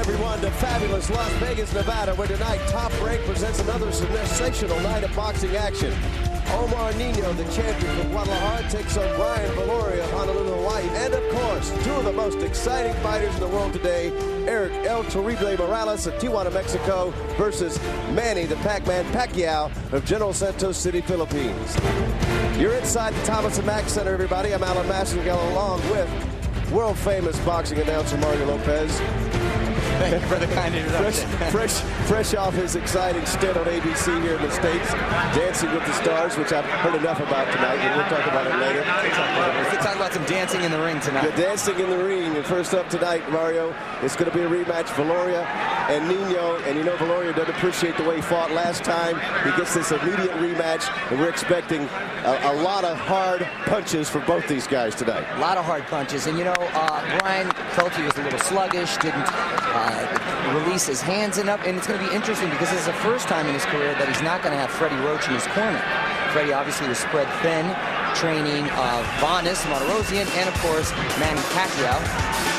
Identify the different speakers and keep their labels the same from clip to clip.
Speaker 1: everyone, to fabulous Las Vegas, Nevada, where tonight Top Rank presents another sensational night of boxing action. Omar Nino, the champion from Guadalajara, takes on Viloria of Honolulu, Hawaii. And of course, two of the most exciting fighters in the world today, Erik El Terrible Morales of Tijuana, Mexico, versus Manny, the Pacman Pacquiao of General Santos City, Philippines. You're inside the Thomas Mack Center, everybody. I'm Alan Massengill, along with world-famous boxing announcer Mario Lopez.
Speaker 2: Thank you for the kind introduction.
Speaker 1: fresh off his exciting stint on ABC here in the States, Dancing with the Stars, which I've heard enough about tonight, and we'll talk about it later.
Speaker 2: We can talk about some dancing in the ring tonight.
Speaker 1: The dancing in the ring. And first up tonight, Mario, it's going to be a rematch, Viloria and Nino. And you know Viloria doesn't appreciate the way he fought last time. He gets this immediate rematch, and we're expecting a lot of hard punches for both these guys tonight.
Speaker 2: A lot of hard punches. And you know, Brian felt he was a little sluggish, didn't release his hands enough, and it's going to be interesting because this is the first time in his career that he's not going to have Freddie Roach in his corner. Freddie obviously was spread thin, training Vanes, Martirosyan, and of course Manny Pacquiao.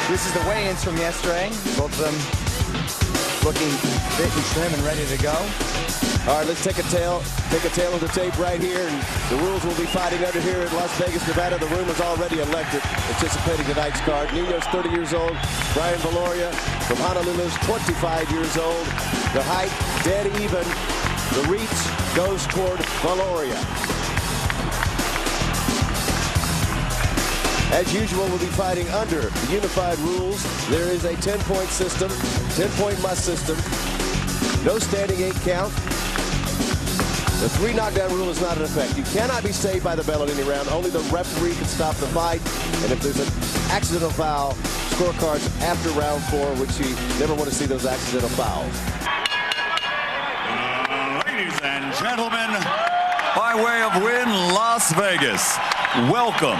Speaker 2: This is the weigh-ins from yesterday. Both of them looking fit and trim and ready to go.
Speaker 1: All right, let's take a tail of the tape right here, and the rules we'll be fighting under here in Las Vegas, Nevada. The room is already elected, anticipating tonight's card. Nino's 30 years old. Brian Viloria from Honolulu is 25 years old. The height, dead even. The reach goes toward Viloria. As usual, we'll be fighting under the unified rules. There is a 10-point system, 10-point must system. No standing 8 count. The 3 knockdown rule is not in effect. You cannot be saved by the bell in any round. Only the referee can stop the fight. And if there's an accidental foul, scorecards after round 4, which you never want to see those accidental fouls.
Speaker 3: Ladies and gentlemen, by way of Wynn Las Vegas, welcome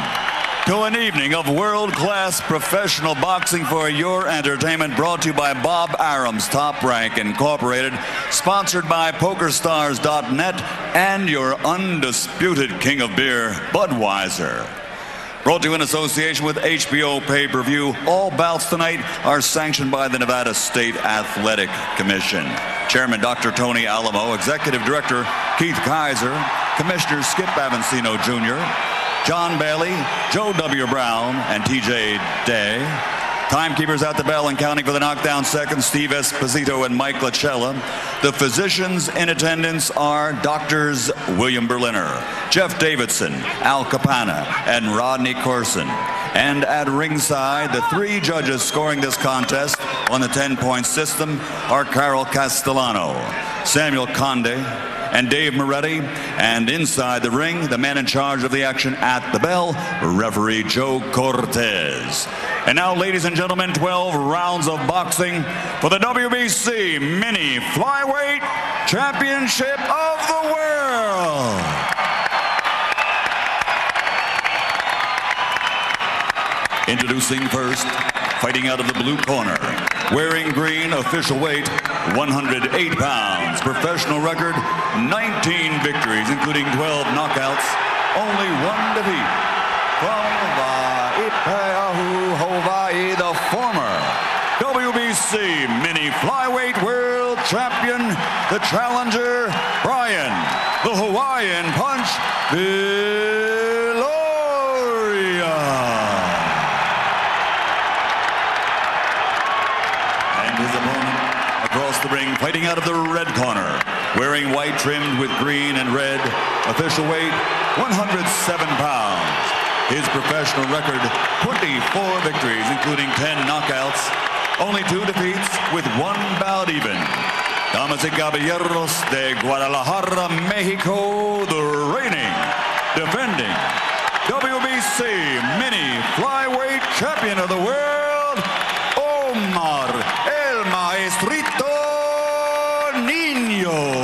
Speaker 3: to an evening of world-class professional boxing for your entertainment, brought to you by Bob Arum's Top Rank Incorporated, sponsored by PokerStars.net, and your undisputed king of beer, Budweiser. Brought to you in association with HBO Pay-Per-View. All bouts tonight are sanctioned by the Nevada State Athletic Commission. Chairman Dr. Tony Alamo, Executive Director Keith Kaiser, Commissioner Skip Avancino Jr., John Bailey, Joe W. Brown, and TJ Day. Timekeepers at the bell and counting for the knockdown seconds, Steve Esposito and Mike Lachella. The physicians in attendance are Doctors William Berliner, Jeff Davidson, Al Capana, and Rodney Corson. And at ringside, the 3 judges scoring this contest on the 10-point system are Carol Castellano, Samuel Conde, and Dave Moretti, and inside the ring, the man in charge of the action at the bell, referee Joe Cortez. And now, ladies and gentlemen, 12 rounds of boxing for the WBC Mini Flyweight Championship of the World. Introducing first, fighting out of the blue corner, wearing green, official weight 108 pounds, professional record 19 victories, including 12 knockouts, only 1 defeat. From Hawaii, the former WBC Mini Flyweight World Champion, the challenger, Brian, the Hawaiian Punch, Viloria. Across the ring, fighting out of the red corner, wearing white trimmed with green and red, official weight 107 pounds. His professional record, 24 victories, including 10 knockouts, only 2 defeats with 1 bout even. Damas y caballeros de Guadalajara, Mexico, the reigning, defending WBC Mini Flyweight Champion of the World, Omar El Maestrito Nino.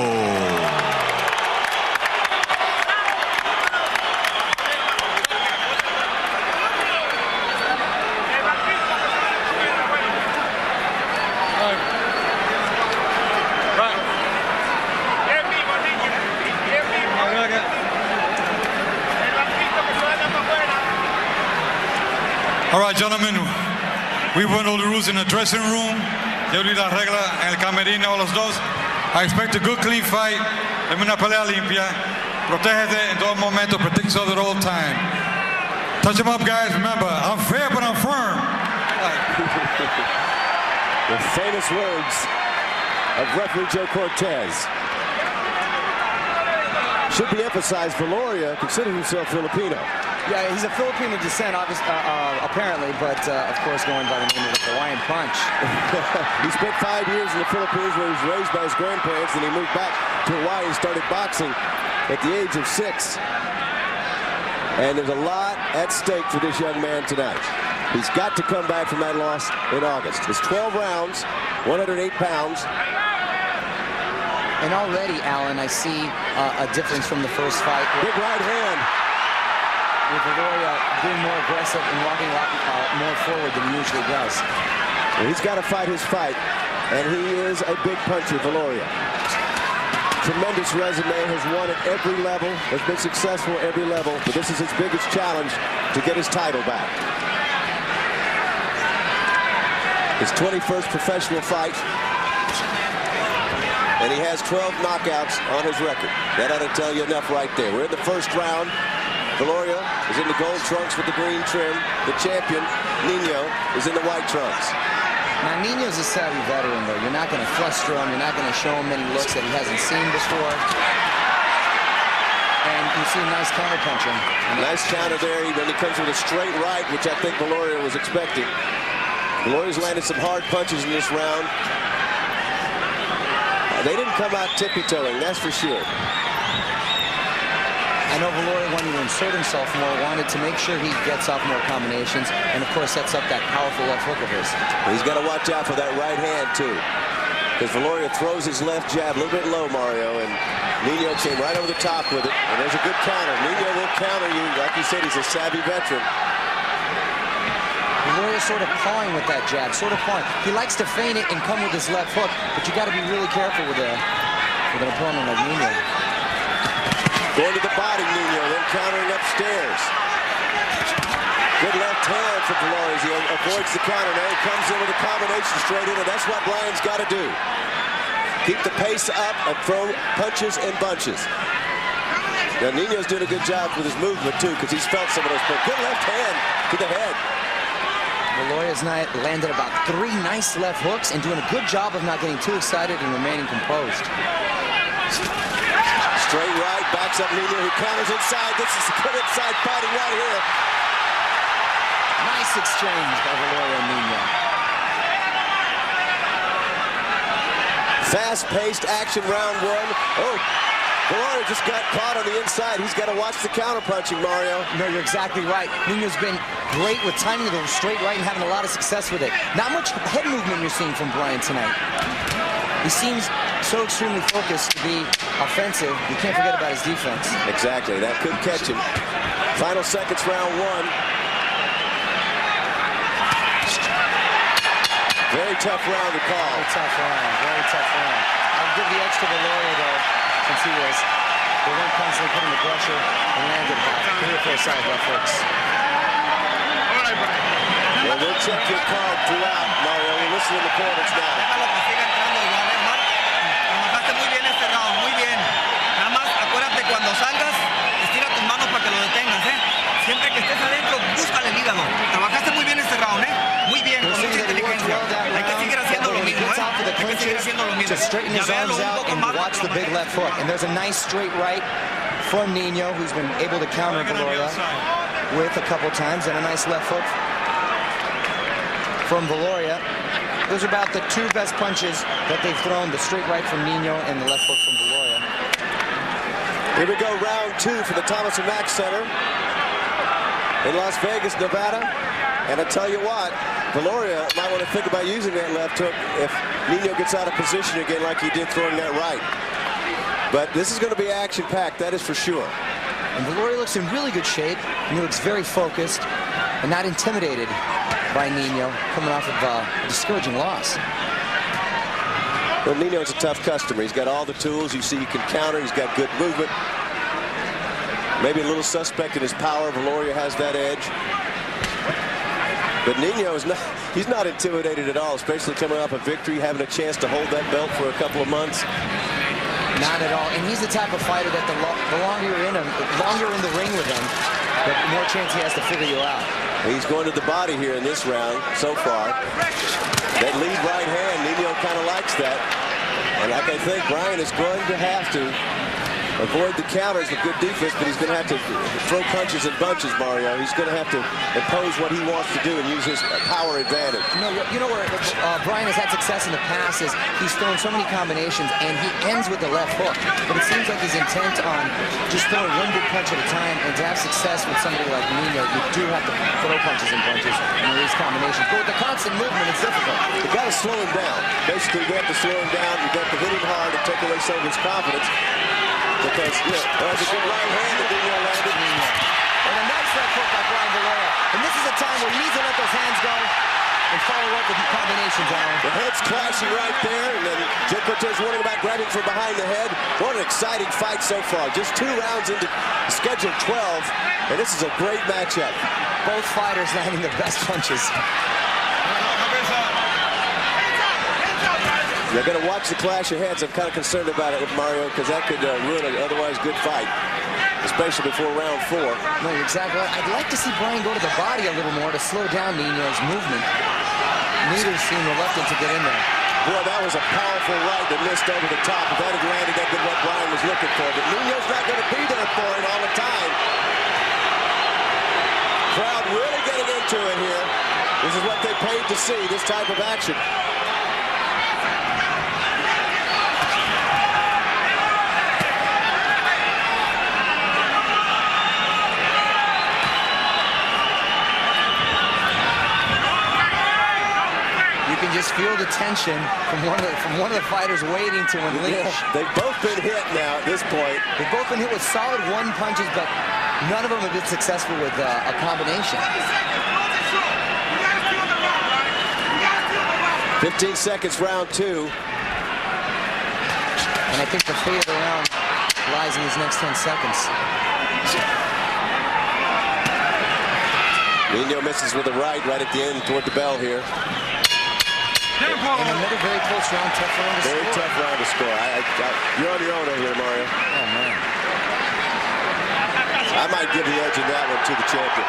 Speaker 4: All right, gentlemen, we went over the rules in the dressing room. yo vi la regla en el camerino los dos. I expect a good clean fight. Dame una pelea limpia. Protégete en todo momento. Protect each other all the time. Touch them up, guys. Remember, I'm fair, but I'm firm.
Speaker 1: The famous words of referee Joe Cortez. Should be emphasized, Viloria considers himself Filipino.
Speaker 2: Yeah, he's a Filipino descent, apparently, but of course going by the name of the Hawaiian Punch.
Speaker 1: He spent 5 years in the Philippines where he was raised by his grandparents, and he moved back to Hawaii and started boxing at the age of 6. And there's a lot at stake for this young man tonight. He's got to come back from that loss in August. It's 12 rounds, 108 pounds.
Speaker 2: And already, Alan, I see a difference from the first fight.
Speaker 1: Big right hand.
Speaker 2: With Viloria being more aggressive and walking more forward than he usually does.
Speaker 1: Well, he's got to fight his fight, and he is a big puncher, Viloria. Tremendous resume, has won at every level, has been successful at every level, but this is his biggest challenge to get his title back. His 21st professional fight, and he has 12 knockouts on his record. That ought to tell you enough right there. We're in the first round. Viloria is in the gold trunks with the green trim. The champion, Nino, is in the white trunks.
Speaker 2: Now, Nino's a savvy veteran, though. You're not going to fluster him. You're not going to show him many looks that he hasn't seen before. And you see a nice counter-punching.
Speaker 1: Nice counter there. Then he comes with a straight right, which I think Viloria was expecting. Viloria's landed some hard punches in this round. They didn't come out tippy-toeing, that's for sure.
Speaker 2: I know Viloria wanted to insert himself more, wanted to make sure he gets off more combinations, and of course sets up that powerful left hook of his.
Speaker 1: He's got to watch out for that right hand, too. Because Viloria throws his left jab a little bit low, Mario, and Nino came right over the top with it. And there's a good counter. Nino will counter you. Like you said, he's a savvy veteran.
Speaker 2: Viloria's sort of pawing with that jab, sort of pawing. He likes to feint it and come with his left hook, but you got to be really careful with an opponent like Nino.
Speaker 1: Going to the body, Nino, then countering upstairs. Good left hand for Viloria as he avoids the counter. Now he comes in with a combination straight in, and that's what Brian's got to do. Keep the pace up and throw punches and bunches. Now Nino's doing a good job with his movement, too, because he's felt some of those punches. Good left hand to the head.
Speaker 2: Viloria's landed about 3 nice left hooks and doing a good job of not getting too excited and remaining composed.
Speaker 1: Straight right, backs up Nino, who counters inside. This is good inside fighting right here.
Speaker 2: Nice exchange by Viloria and Nino.
Speaker 1: Fast-paced action round one. Oh, Viloria just got caught on the inside. He's got to watch the counter-punching, Mario.
Speaker 2: No, you're exactly right. Nino's been great with timing the straight right and having a lot of success with it. Not much head movement you're seeing from Brian tonight. He seems so extremely focused to be offensive. You can't forget about his defense.
Speaker 1: Exactly. That could catch him. Final seconds, round one. Very tough round to call.
Speaker 2: Very tough round. Very tough round. I'll give the edge to Viloria, though, since they weren't constantly putting the pressure and landed about 3 or 4 side left hooks.
Speaker 5: All right, Brian.
Speaker 1: Well, we'll check your card throughout, Mario. We'll listen to the corners now.
Speaker 5: Cuando salgas, estira tus manos para que lo detengas, ¿eh? Siempre que estés adentro, búscale el hígado. Trabajaste muy bien este round, ¿eh? Muy bien, con mucha inteligencia. Hay que seguir haciendo lo mismo, ¿eh? Hay que seguir haciendo lo mismo.
Speaker 2: To straighten his arms out and watch the big left hook. And there's a nice straight right from Nino, who's been able to counter Viloria with a couple times, and a nice left hook from Viloria. Those are about the 2 best punches that they've thrown, the straight right from Nino and the left hook from Viloria.
Speaker 1: Here we go, round 2 for the Thomas Mack Center in Las Vegas, Nevada. And I tell you what, Viloria might want to think about using that left hook if Nino gets out of position again like he did throwing that right. But this is going to be action-packed, that is for sure.
Speaker 2: And Viloria looks in really good shape, and he looks very focused and not intimidated by Nino, coming off of a discouraging loss.
Speaker 1: Well, Nino's a tough customer. He's got all the tools. You see, he can counter. He's got good movement. Maybe a little suspect in his power. Viloria has that edge. But Nino is he's not intimidated at all, especially coming off a victory, having a chance to hold that belt for a couple of months.
Speaker 2: Not at all. And he's the type of fighter that the longer you're in him, the longer you're in the ring with him, the more chance he has to figure you out.
Speaker 1: He's going to the body here in this round so far. That lead right hand, Nino kind of likes that. And like I think Brian is going to have to avoid the counters with good defense, but he's going to have to throw punches and bunches, Mario. He's going to have to impose what he wants to do and use his power advantage.
Speaker 2: You know where Brian has had success in the past is he's thrown so many combinations, and he ends with the left hook. But it seems like he's intent on just throwing one big punch at a time, and to have success with somebody like Nino, you do have to throw punches and bunches and release combinations. But with the constant movement, it's difficult.
Speaker 1: You got to slow him down. Basically, you have to slow him down. You got to hit him hard and take away some of his confidence. Because, there's a good right hand that Nino landed.
Speaker 2: And a nice left hook by Brian Viloria. And this is a time where he needs to let those hands go and follow up with combinations, Alan.
Speaker 1: The head's clashing right there, and then Jake Cortez warning about grabbing from behind the head. What an exciting fight so far. Just 2 rounds into scheduled 12, and this is a great matchup.
Speaker 2: Both fighters landing the best punches.
Speaker 1: You're going to watch the clash of heads. I'm kind of concerned about it with Mario because that could ruin an otherwise good fight, especially before round 4.
Speaker 2: No, you're exactly right. I'd like to see Brian go to the body a little more to slow down Nino's movement. Neither seem reluctant to get in there.
Speaker 1: Boy, that was a powerful right that missed over the top. If that had landed, that would be what Brian was looking for. But Nino's not going to be there for it all the time. Crowd really getting into it here. This is what they paid to see, this type of action.
Speaker 2: Just feel the tension from one of the fighters waiting to unleash.
Speaker 1: Yeah, they've both been hit now at this point.
Speaker 2: They've both been hit with solid 1 punches, but none of them have been successful with a combination.
Speaker 1: 15 seconds, round 2.
Speaker 2: And I think the fate of the round lies in these next 10 seconds.
Speaker 1: Nino misses with a right at the end toward the bell here.
Speaker 2: And another very close round, tough round to score.
Speaker 1: Very tough round to score. You're on your own over here, Mario.
Speaker 2: Oh, man.
Speaker 1: I might give the edge in that one to the champion.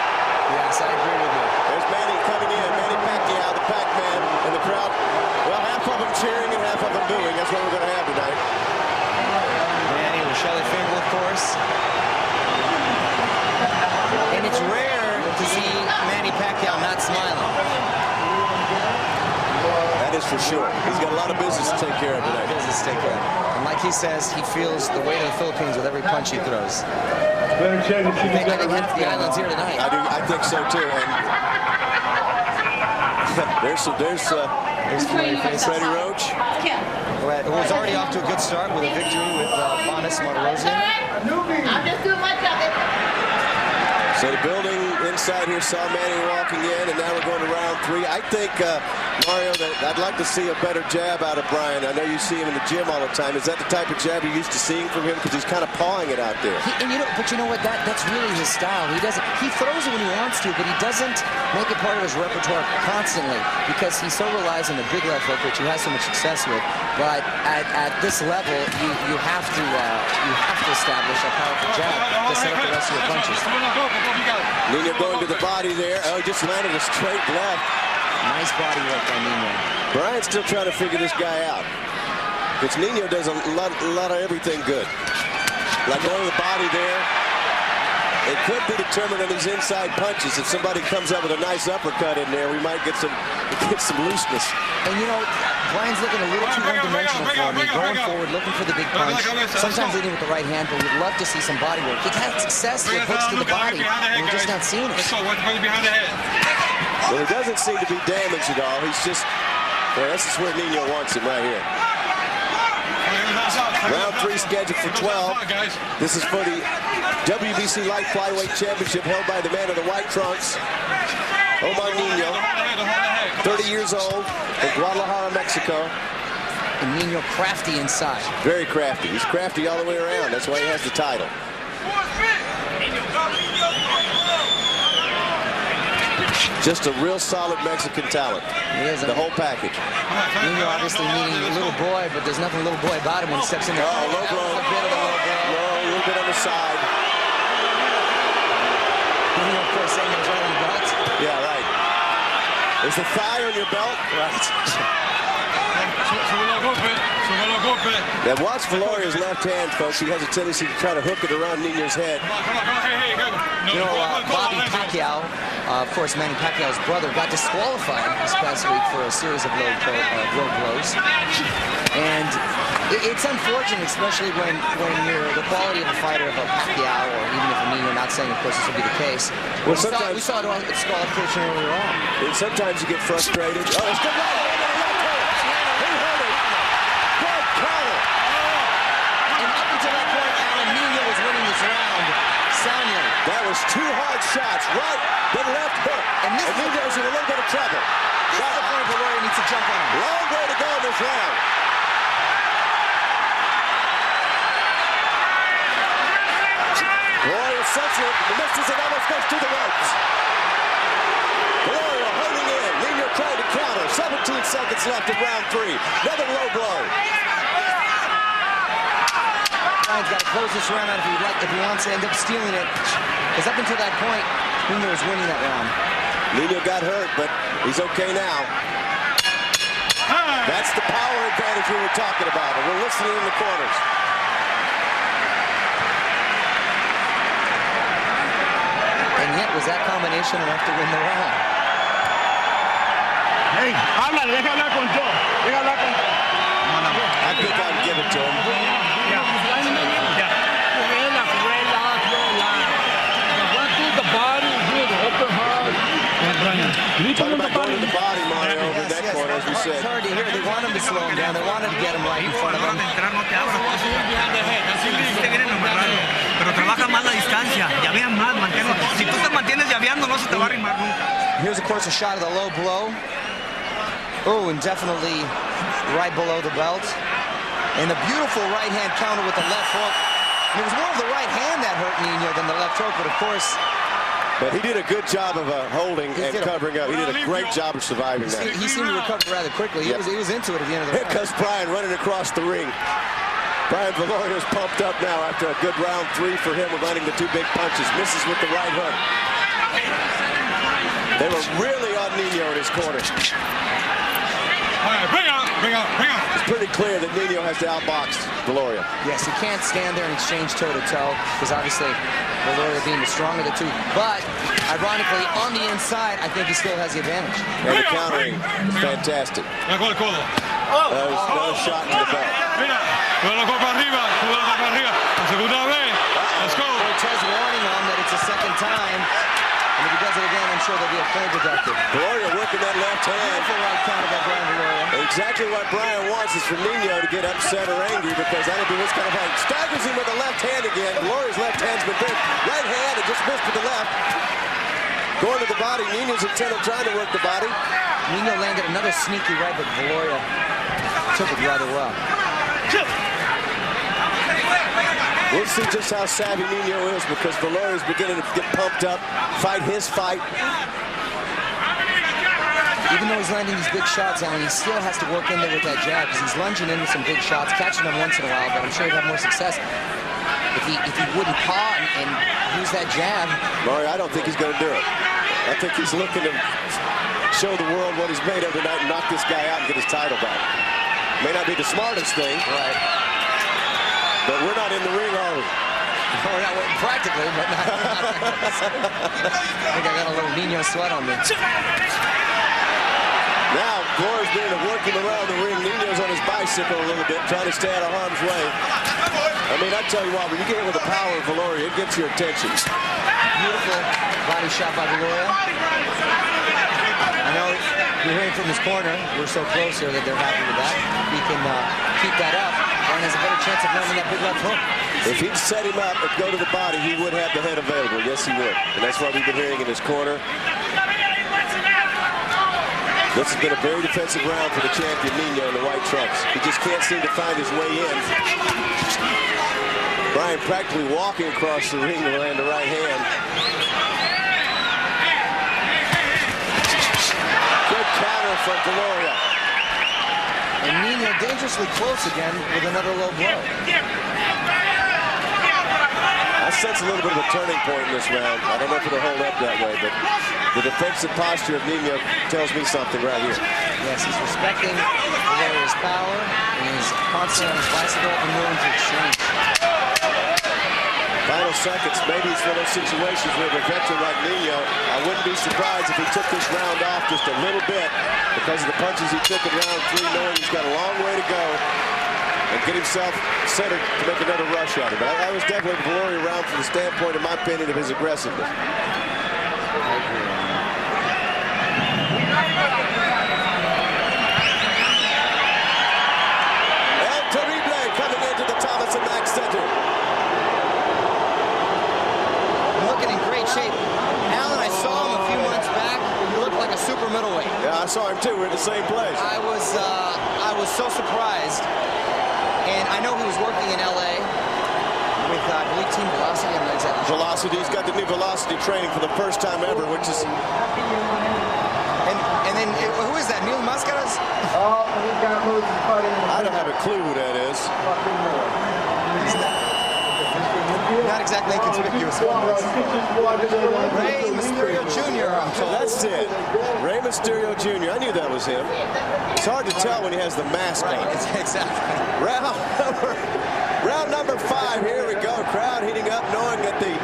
Speaker 2: Yes, I agree with you.
Speaker 1: There's Manny coming in. Manny Pacquiao, the Pacman, and the crowd. Well, half of them cheering and half of them booing. That's what we're going to have tonight.
Speaker 2: Manny with Shelly Fingal, of course. And it's rare to see Manny Pacquiao not smiling.
Speaker 1: That is for sure. He's got a lot of business to take care of tonight.
Speaker 2: And like he says, he feels the weight of the Philippines with every punch he throws. I think the islands here tonight.
Speaker 1: I think so too. And there's Freddie Roach.
Speaker 2: Who was already off to a good start with a victory with Bonas Martirosyan.
Speaker 6: I'm just doing my job.
Speaker 1: So the building inside here saw Manny walking in, and now we're going to round 3. I think, Mario, that I'd like to see a better jab out of Brian. I know you see him in the gym all the time. Is that the type of jab you're used to seeing from him? Because he's kind of pawing it out there.
Speaker 2: But you know what? That's really his style. He throws it when he wants to, but he doesn't make it part of his repertoire constantly because he so relies on the big left hook, which he has so much success with. But at this level, you have to establish a powerful jab to set up the rest of your punches.
Speaker 1: Nino going to the body there. Oh, he just landed a straight left.
Speaker 2: Nice body work by Nino.
Speaker 1: Brian's still trying to figure this guy out. Because Nino does a lot of everything good. Like going to the body there. It could be determined on these inside punches. If somebody comes up with a nice uppercut in there, we might get some looseness.
Speaker 2: And you know, Brian's looking a little too one-dimensional for me. Going forward, looking for the big punch. Sometimes leading with the right hand, but we'd love to see some body work. He's had success with hooks to the body, and we're just not seeing it.
Speaker 1: Well, he doesn't seem to be damaged at all. He's just, well, this is where Nino wants him right here. Round 3 scheduled for 12. This is for the WBC Light Flyweight Championship held by the man in the white trunks, Omar Nino, 30 years old, from Guadalajara, Mexico.
Speaker 2: And Nino crafty inside.
Speaker 1: Very crafty. He's crafty all the way around. That's why he has the title. Just a real solid Mexican talent.
Speaker 2: He is.
Speaker 1: The whole package.
Speaker 2: Nino obviously meaning a little boy, but there's nothing little boy about him when he steps in there.
Speaker 1: Oh, low blow.
Speaker 2: A bit of a low blow.
Speaker 1: Low, a little bit on the side.
Speaker 2: Nino, of course, saying he's right on the belt.
Speaker 1: Yeah, right. Is the thigh on your belt? Right. Now watch Viloria's left hand, folks. He has a tendency to try to hook it around Nino's head.
Speaker 2: You know, Bobby Pacquiao, of course, Manny Pacquiao's brother, got disqualified this past week for a series of low blows. And it's unfortunate, especially when you're the quality of a fighter of a Pacquiao, or even if a Nino, not saying, of course, this will be the case.
Speaker 1: Well,
Speaker 2: we saw it on disqualification earlier on.
Speaker 1: And sometimes you get frustrated. Oh, it's good right. He hurt it. Good counter.
Speaker 2: And up until that point, Alan, Nino was winning this round soundly.
Speaker 1: That was 2 hard shots, right, then left hook. And Nino's in a little bit of trouble.
Speaker 2: This is the point Viloria needs to jump on.
Speaker 1: Long way to go in this round. Viloria sensitive, misses it, almost goes to the ropes. Viloria holding in, Nino trying to counter. 17 seconds left in round 3. Another low blow.
Speaker 2: Ryan's got to close this round out if he wants to end up stealing it. Because up until that point, Nino was winning that round.
Speaker 1: Nino got hurt, but he's okay now. That's the power advantage we were talking about, and we're listening in the corners.
Speaker 2: And yet, was that combination enough to win the round?
Speaker 7: Hey, háblale, deja hablar con Joe. Deja hablar con Joe.
Speaker 1: I think I'd give it to him. Talk about going to the body, Mario, over in that corner, as we said.
Speaker 2: It's hard to hear. They want him to slow him down. They wanted to get him right in front of him.
Speaker 5: Pero trabaja más la distancia, llavean más, manténlo. Si tú te mantienes llaveando, no se te va a arrimar nunca.
Speaker 2: Here's, of course, a shot of the low blow. Oh, and definitely right below the belt. And a beautiful right-hand counter with the left hook. And it was more of the right hand that hurt Nino than the left hook, but of course...
Speaker 1: But he did a good job of holding and covering up. He did a great job of surviving that.
Speaker 2: He seemed to recover rather quickly. He was into it at the end of the round.
Speaker 1: Here comes Brian running across the ring. Brian Viloria is pumped up now after a good round 3 for him with landing the 2 big punches. Misses with the right hook. They were really on Nino in his corner.
Speaker 4: Bring out.
Speaker 1: It's pretty clear that Nino has to outbox Viloria.
Speaker 2: Yes, he can't stand there and exchange toe-to-toe, because obviously Viloria being the stronger of the two. But, ironically, on the inside, I think he still has the advantage.
Speaker 1: And the countering is fantastic. That was another shot to the belt.
Speaker 2: Cortez warning him that it's a second time. And if he does it again, I'm sure there'll be a play deducted.
Speaker 1: Viloria working that left hand.
Speaker 2: Beautiful right counter by Brian Viloria.
Speaker 1: Exactly what Brian wants is for Nino to get upset or angry, because that'll be what's kind of fight. Staggers him with the left hand again. Viloria's left hand's been big. Right hand, and just missed with the left. Going to the body. Nino's intent on trying to work the body.
Speaker 2: Nino landed another sneaky right, but Viloria took it rather well.
Speaker 1: We'll see just how savvy Nino is, because Viloria's beginning to get pumped up, fight his fight.
Speaker 2: Even though he's landing these big shots, Alan, he still has to work in there with that jab, because he's lunging in with some big shots, catching them once in a while, but I'm sure he'd have more success if he wouldn't paw and use that jab.
Speaker 1: Mario, I don't think he's going to do it. I think he's looking to show the world what he's made of tonight and knock this guy out and get his title back. May not be the smartest thing.
Speaker 2: Right.
Speaker 1: But we're not in the ring, are we?
Speaker 2: No, we're not practically, but not. I think I got a little Nino sweat on me.
Speaker 1: Now, Gloria's beginning to work him around the ring. Nino's on his bicycle a little bit, trying to stay out of harm's way. I mean, I tell you what, when you get hit with the power of Viloria, it gets your attention.
Speaker 2: Beautiful body shot by Viloria. I know you're hearing from his corner. We're so close here that they're happy with that. He can keep that up. And has a better chance of landing that big left hook.
Speaker 1: If he'd set him up and go to the body, he would have the head available. Yes, he would. And that's what we've been hearing in his corner. This has been a very defensive round for the champion, Nino, in the white trunks. He just can't seem to find his way in. Brian practically walking across the ring to land the right hand. counter from Viloria.
Speaker 2: And Nino dangerously close again with another low blow.
Speaker 1: I sense a little bit of a turning point in this round. I don't know if it'll hold up that way, but the defensive posture of Nino tells me something right here.
Speaker 2: Yes, he's respecting Viloria's power, and he's constantly on his bicycle and willing to exchange.
Speaker 1: Final seconds, maybe it's one of those situations where a veteran like Nino, I wouldn't be surprised if he took this round off just a little bit because of the punches he took in round 3, knowing he's got a long way to go and get himself centered to make another rush at it. But I was definitely a Viloria round from the standpoint, in my opinion, of his aggressiveness. El Terrible coming into the Thomas Mack Center.
Speaker 2: Looking in great shape. Alan, I saw him a few months back. He looked like a super middleweight.
Speaker 1: Yeah, I saw him too. We're in the same place.
Speaker 2: I was so surprised. And I know he was working in LA with, I believe, Team Velocity. I'm not exactly sure.
Speaker 1: Velocity. He's got the new Velocity training for the first time ever, which is...
Speaker 2: And then, who is that? Neil Mascaras?
Speaker 1: I don't have a clue who that is.
Speaker 2: Not exactly inconspicuous. Rey Mysterio Jr., I'm told.
Speaker 1: That's it. Rey Mysterio Jr. I knew that was him. It's hard to tell when he has the mask on.
Speaker 2: Exactly.
Speaker 1: Round number 5. Here we go. Crowd heating up, knowing that the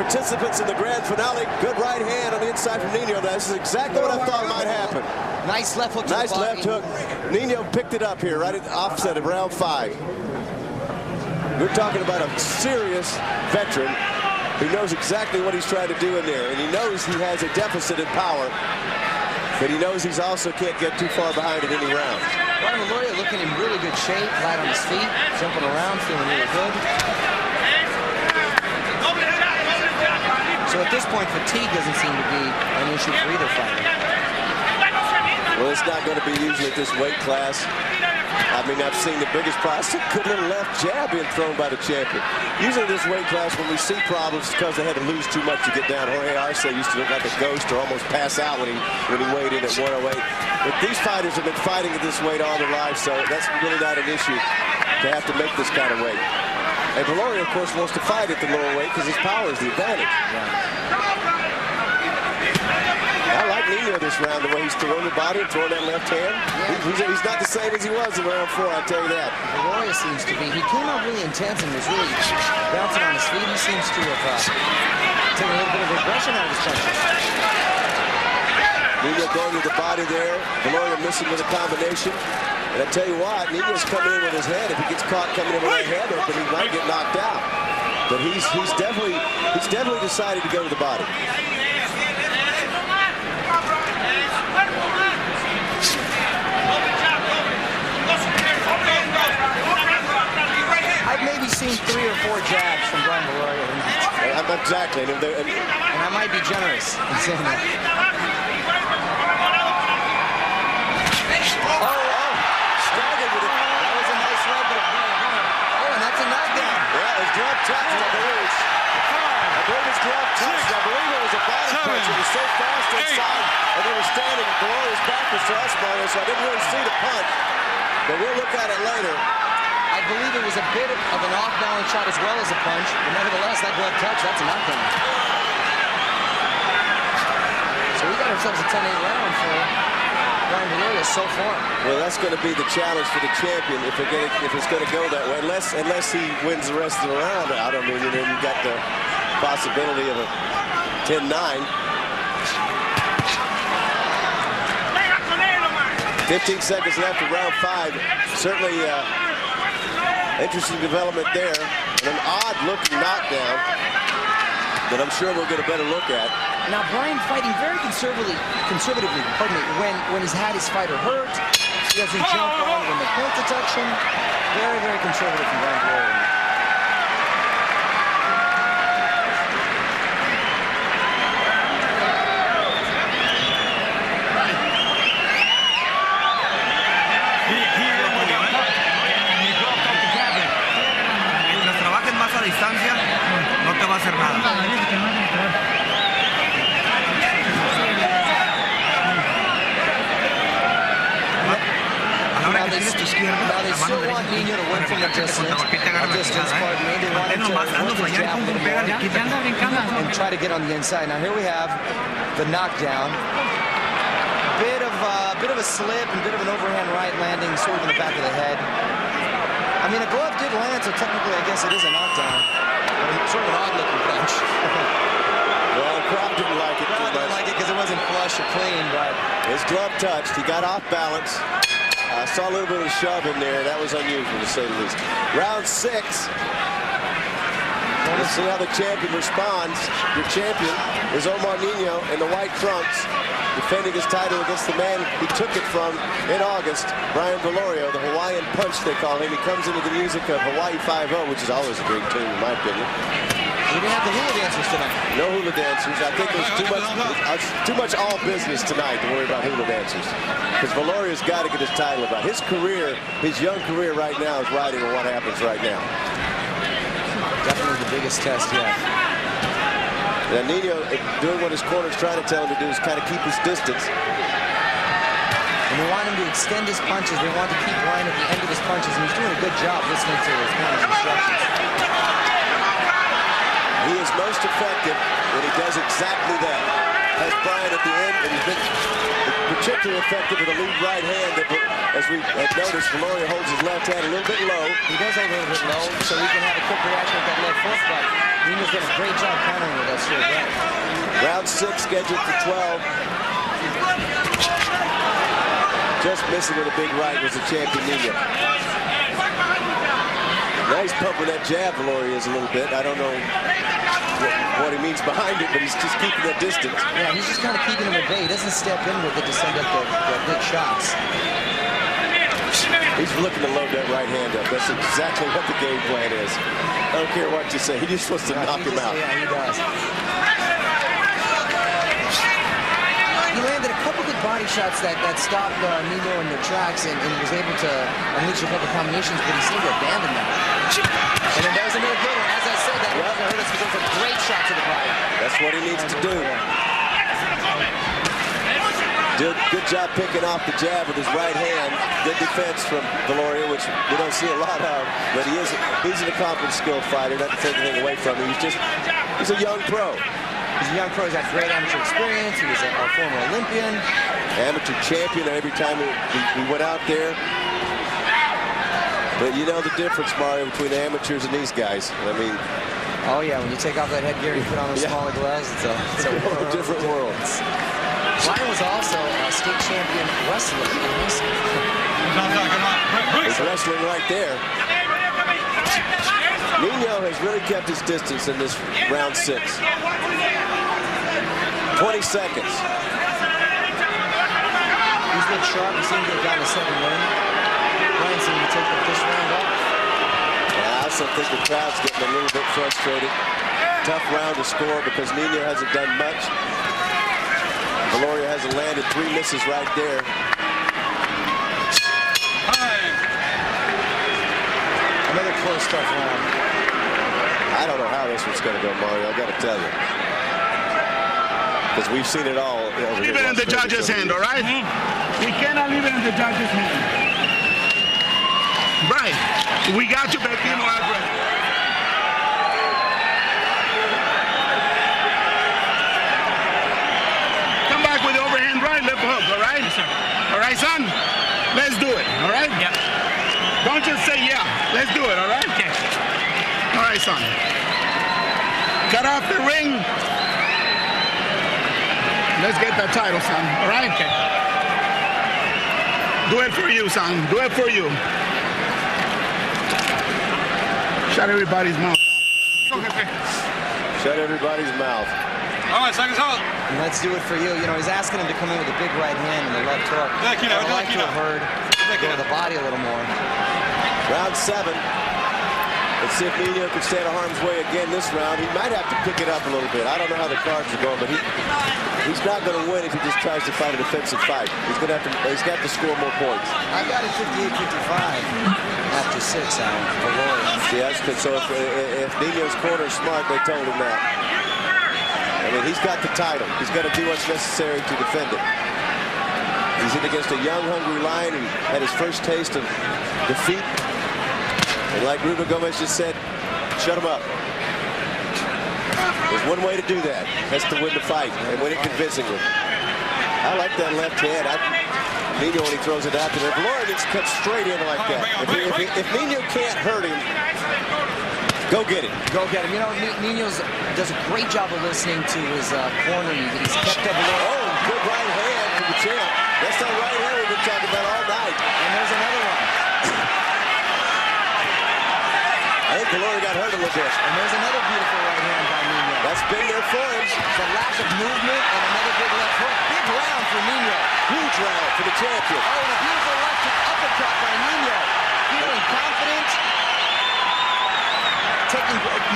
Speaker 1: participants in the grand finale, good right hand on the inside from Nino. This is exactly what I thought might happen.
Speaker 2: Nice left hook to
Speaker 1: Nice
Speaker 2: the body.
Speaker 1: left hook. Nino picked it up here, right at the offset of round 5. We're talking about a serious veteran who knows exactly what he's trying to do in there. And he knows he has a deficit in power, but he knows he's also can't get too far behind in any round.
Speaker 2: Brian Viloria looking in really good shape, light on his feet, jumping around, feeling really good. So at this point, fatigue doesn't seem to be an issue for either fighter.
Speaker 1: Well, it's not going to be usually at this weight class. I mean, I've seen the biggest prize. A good little left jab being thrown by the champion. Usually this weight class, when we see problems, it's because they had to lose too much to get down. Jorge Arce used to look like a ghost or almost pass out when he weighed in at 108. But these fighters have been fighting at this weight all their lives, so that's really not an issue to have to make this kind of weight. And Viloria, of course, wants to fight at the lower weight because his power is the advantage. I like Nino this round, the way he's throwing the body and throwing that left hand. Yeah. He's not the same as he was in round 4, I'll tell you that.
Speaker 2: Viloria seems to be. He came out really intense and was really bouncing on his feet. He seems to have taken a little bit of aggression out of his punches.
Speaker 1: Nino going to the body there. Viloria missing with a combination. And I tell you what, Nino's coming in with his head. If he gets caught coming in with that head open, he might get knocked out. But he's definitely decided to go to the body.
Speaker 2: I've maybe seen 3 or 4 jabs from Brian Viloria.
Speaker 1: Exactly. And
Speaker 2: I might be generous in saying that.
Speaker 1: Staggered with it.
Speaker 2: That was a nice leg. Oh, and that's a knockdown.
Speaker 1: Yeah, it was glove touched, I believe. I believe it's glove touched. I believe it was a body punch. It was so fast inside, and they were standing. Viloria's back was to us, Mario, so I didn't really see the punch. But we'll look at it later.
Speaker 2: I believe it was a bit of an off-balance shot as well as a punch. But nevertheless, that glove touch, that's a knockdown. So we got ourselves a 10-8 round for Brian Viloria so far.
Speaker 1: Well, that's going to be the challenge for the champion if it's going to go that way. Unless he wins the rest of the round out. I mean, then you got the possibility of a 10-9. 15 seconds left of round 5. Certainly interesting development there. And an odd-looking knockdown that I'm sure we'll get a better look at.
Speaker 2: Now, Brian fighting very conservatively, when he's had his fighter hurt. He doesn't jump on when they point the touch him. Very, very conservative from Brian Viloria.
Speaker 5: Distancia, no te va a hacer nada. izquierda.
Speaker 2: Now they still want Nino to win from the distance. Pardon me. They want him to work his jab a little more and try to get on the inside. Now here we have the knockdown. Bit of a slip and bit of an overhand right landing sort of in the back of the head. I mean, a glove did land, so technically I guess it is a knockdown. But sort of an odd-looking punch.
Speaker 1: Well, Crop didn't like it too much.
Speaker 2: Didn't like it because it wasn't flush or clean, but
Speaker 1: his glove touched. He got off balance. I saw a little bit of a shove in there. That was unusual, to say the least. Round 6. Let's see how the champion responds. Your champion is Omar Nino in the white trunks, defending his title against the man he took it from in August, Brian Viloria, the Hawaiian Punch, they call him. He comes into the music of Hawaii 5-0, which is always a great tune, in my opinion.
Speaker 2: We didn't have the hula dancers tonight.
Speaker 1: No hula dancers. I think there's too much all business tonight to worry about hula dancers. Because Viloria's got to get his title about. His career, his young career right now is riding on what happens right now.
Speaker 2: Definitely the biggest test yet.
Speaker 1: And Nino doing what his corner's trying to tell him to do is kind of keep his distance.
Speaker 2: And they want him to extend his punches. They want to keep Ryan at the end of his punches, and he's doing a good job listening to his corner's instructions.
Speaker 1: He is most effective when he does exactly that. Has Brian at the end, and he's been particularly effective with a lead right hand that, as we have noticed, Viloria holds his left hand a little bit low.
Speaker 2: He does hold a little bit low, so he can have a quick reaction with that left foot, but Nino's done a great job countering with that straight right.
Speaker 1: Round 6 scheduled for 12. Just missing with a big right was the champion Nino. Now he's pumping that jab, Viloria is a little bit. I don't know what he means behind it, but he's just keeping that distance.
Speaker 2: Yeah, he's just kind of keeping him at bay. He doesn't step in with it to send up the big shots.
Speaker 1: He's looking to load that right hand up. That's exactly what the game plan is. I don't care what you say. He just wants to knock him out.
Speaker 2: Yeah, he does. He landed a couple good body shots that stopped Nino in their tracks, and he was able to unleash a couple combinations, but he seemed to abandon them. And then there's another good one. As I said, that wasn't hurt us because it was a great shot to the body.
Speaker 1: That's what he needs to do. Did good job picking off the jab with his right hand. Good defense from Viloria, which we don't see a lot of, but he's an accomplished, skilled fighter. Not to take anything away from him. He's a young pro.
Speaker 2: He's a young pro. He's got great amateur experience. He was a former Olympian.
Speaker 1: Amateur champion every time he went out there. But you know the difference, Mario, between the amateurs and these guys. I mean...
Speaker 2: Oh, yeah, when you take off that headgear and you put on those smaller gloves, it's a
Speaker 1: whole different world.
Speaker 2: Ryan was also a state champion wrestler in high school.
Speaker 1: He's wrestling right there. Nino has really kept his distance in this round 6. 20 seconds.
Speaker 2: He's been sharp. He seemed to have gotten a 7 win. Ryan seemed to take this round off.
Speaker 1: Yeah, I also think the crowd's getting a little bit frustrated. Tough round to score because Nino hasn't done much. Viloria hasn't landed 3 misses right there.
Speaker 2: Another close, tough round.
Speaker 1: I don't know how this one's going to go, Mario. I got to tell you. Because we've seen it all over here.
Speaker 7: Leave it in the judge's hand, all right? We cannot leave it in the judge's hand. Brian, we got you, baby. No address. Come back with the overhand right, left hook, all right? Yes, sir. All right, son? Let's do it, all right?
Speaker 5: Yep.
Speaker 7: Don't just say yeah. Let's do it, all right?
Speaker 5: Okay.
Speaker 7: All right, son. Cut off the ring. Let's get that title, son. All right?
Speaker 5: Okay.
Speaker 7: Do it for you, son. Do it for you. Shut everybody's mouth.
Speaker 1: Shut everybody's mouth.
Speaker 4: All right, seconds out.
Speaker 2: And let's do it for you. You know, he's asking him to come in with a big right hand and the left hook. I'd like to have heard go to the body a little more.
Speaker 1: Round 7. Let's see if Nino can stay out of harm's way again this round. He might have to pick it up a little bit. I don't know how the cards are going, but he's not going to win if he just tries to fight a defensive fight. He's got to score more points.
Speaker 2: I got it 58-55 after 6 on Viloria.
Speaker 1: Yeah, that's good. So if Nino's corner is smart, they told him that. I mean, he's got the title. He's got to do what's necessary to defend it. He's in against a young, hungry lion and had his first taste of defeat. And like Ruben Gomez just said, shut him up. There's one way to do that. That's to win the fight and win it convincingly. I like that left hand. Nino, when he throws it out there, Viloria needs to cut straight in like that. If Nino can't hurt him, go get it.
Speaker 2: Go get him. You know, Nino does a great job of listening to his corner. He's kept up a little.
Speaker 1: Oh, good right hand to the champ. That's that right hand we've been talking about all night.
Speaker 2: And there's another one.
Speaker 1: I think Viloria got hurt a little bit.
Speaker 2: And there's another beautiful right hand by Nino.
Speaker 1: That's been there for him.
Speaker 2: The lack of movement and another big left hook. Big round for Nino.
Speaker 1: Huge round for the champion.
Speaker 2: Oh, and a beautiful left uppercut by Nino. Feeling confident.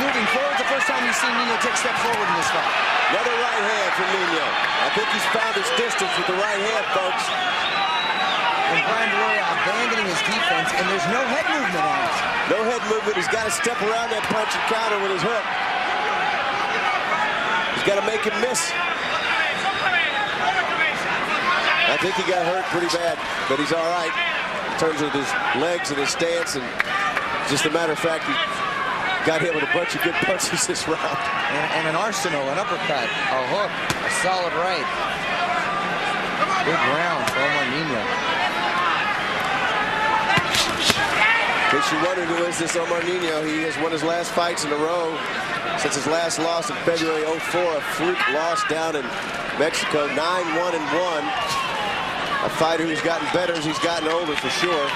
Speaker 2: Moving forward. The first time you've seen Nino take steps forward in this fight.
Speaker 1: Another right hand from Nino. I think he's found his distance with the right hand, folks.
Speaker 2: And Brian Viloria abandoning his defense, and there's no head movement on it.
Speaker 1: No head movement. He's got to step around that punch and counter with his hook. He's got to make him miss. I think he got hurt pretty bad, but he's all right in terms of his legs and his stance. And just a matter of fact, he got hit with a bunch of good punches this round.
Speaker 2: And an arsenal, an uppercut, a hook, a solid right. Big round for Omar Nino.
Speaker 1: In case you're wondering who is this Omar Nino, he has won his last fights in a row since his last loss in February '04, a fluke loss down in Mexico, 9-1-1. A fighter who's gotten better as he's gotten older, for sure.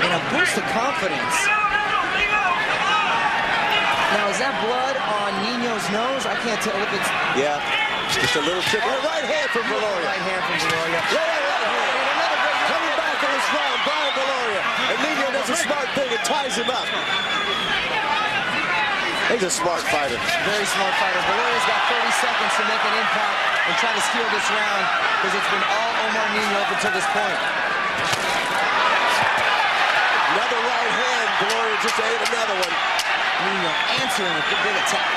Speaker 2: And a boost of confidence. Now, is that blood on Nino's nose? I can't tell if it's...
Speaker 1: Yeah, just a little trick. And a right hand from Viloria.
Speaker 2: Right hand from Viloria.
Speaker 1: Right hand. And another great coming back in this round, Brian Viloria. And Nino does a smart thing and ties him up. He's a smart fighter.
Speaker 2: Very smart fighter. Viloria's got 30 seconds to make an impact and try to steal this round because it's been all Omar Nino up until this point.
Speaker 1: Another right hand. Viloria just ate another one.
Speaker 2: Nino answering with the big attack.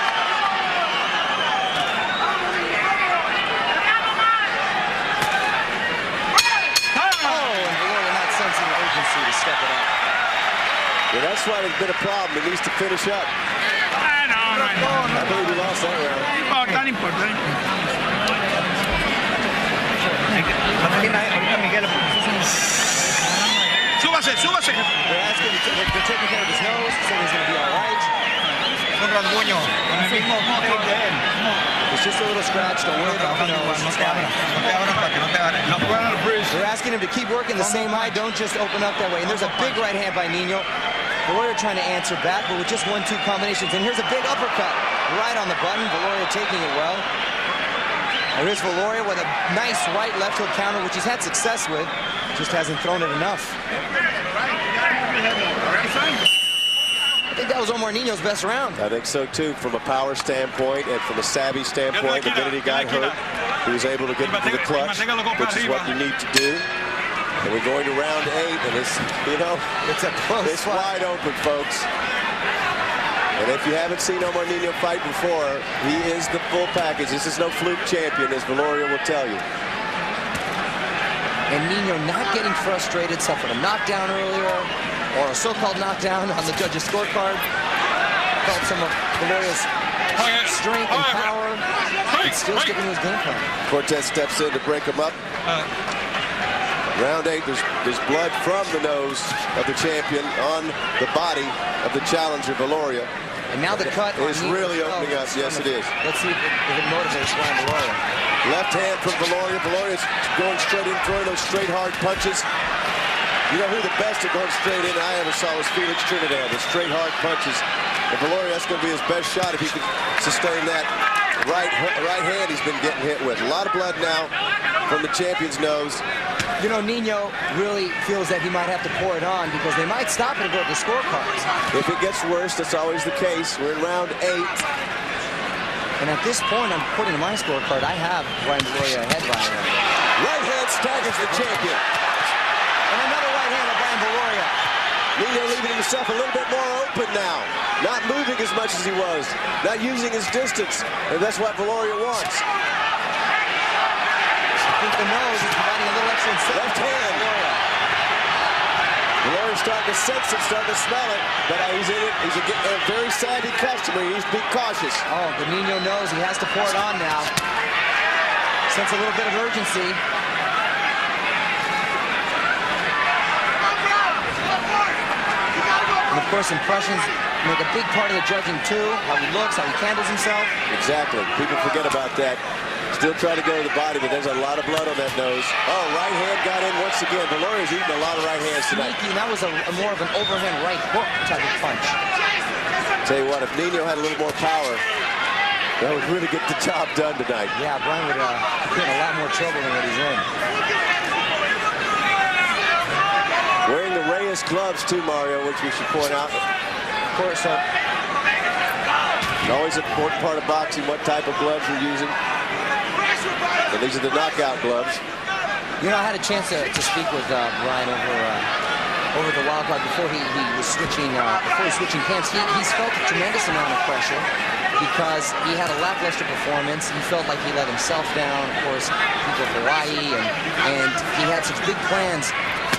Speaker 2: Oh, and Viloria not sensing the urgency to step it up.
Speaker 1: Yeah, that's why there's been a problem. He needs to finish up. I believe he lost that round.
Speaker 7: Oh, tan importante. Súbase, súbase.
Speaker 2: They're asking, they're taking care of his nose, saying he's going to be all right.
Speaker 5: Un rasguño. Con el mismo kick de él.
Speaker 2: It's just a little scratch, don't worry about the nose.
Speaker 5: No te abras. No te abras para que no te abras. No puedan freeze.
Speaker 2: They're asking him to keep working the same height, don't just open up that way. And there's a big right hand by Nino. Viloria trying to answer back, but with just 1-2 combinations. And here's a big uppercut right on the button. Viloria taking it well. And here's Viloria with a nice right left hook counter, which he's had success with. Just hasn't thrown it enough. I think that was Omar Nino's best round.
Speaker 1: I think so too, from a power standpoint and from a savvy standpoint. The minute he got hurt, he was able to get into the clutch, which is what you need to do. And we're going to round 8, and it's, you know,
Speaker 2: it's a close
Speaker 1: it's
Speaker 2: fight.
Speaker 1: wide open, folks. And if you haven't seen Omar Nino fight before, he is the full package. This is no fluke champion, as Viloria will tell you.
Speaker 2: And Nino not getting frustrated, suffered a knockdown earlier, or a so-called knockdown on the judges' scorecard. Felt some of Viloria's strength and power, and still sticking to his game plan.
Speaker 1: Cortez steps in to break him up. Round 8, there's blood from the nose of the champion on the body of the challenger, Viloria.
Speaker 2: And now the cut
Speaker 1: is really opening up. Yes, it is.
Speaker 2: Let's see if it motivates Brian Viloria.
Speaker 1: Left hand from Viloria. Viloria's going straight in, throwing those straight, hard punches. You know who the best at going straight in I ever saw was Felix Trinidad. The straight, hard punches. And Viloria, that's going to be his best shot if he can sustain that right hand he's been getting hit with. A lot of blood now from the champion's nose.
Speaker 2: You know, Nino really feels that he might have to pour it on because they might stop it and go to the scorecards.
Speaker 1: If it gets worse, that's always the case. We're in round 8.
Speaker 2: And at this point, I'm putting my scorecard. I have Brian Viloria ahead by him.
Speaker 1: Right hand staggers the champion.
Speaker 2: And another right hand of Brian Viloria.
Speaker 1: Nino leaving himself a little bit more open now. Not moving as much as he was. Not using his distance. And that's what Viloria wants.
Speaker 2: I think the nose is providing a little extra incentive.
Speaker 1: Left hand. starting to sense it, starting to smell it. But he's in it. He's a very savvy customer. He needs to be cautious.
Speaker 2: Oh, the Nino knows he has to pour it on now. Sense a little bit of urgency. And of course, impressions make a big part of the judging too. How he looks, how he handles himself.
Speaker 1: Exactly. People forget about that. Still trying to go to the body, but there's a lot of blood on that nose. Oh, right hand got in once again. Viloria's eating a lot of right hands tonight.
Speaker 2: Sneaky, and that was more of an overhand right hook type of punch.
Speaker 1: Tell you what, if Nino had a little more power, that would really get the job done tonight.
Speaker 2: Yeah, Brian would get in a lot more trouble than what he's in.
Speaker 1: Wearing the Reyes gloves too, Mario, which we should point out.
Speaker 2: Of course,
Speaker 1: always an important part of boxing, what type of gloves you're using. And these are the knockout gloves.
Speaker 2: You know, I had a chance to speak with Brian over the wild card before he was switching camps. He's felt a tremendous amount of pressure because he had a lackluster performance. He felt like he let himself down. Of course, people of Hawaii, and he had such big plans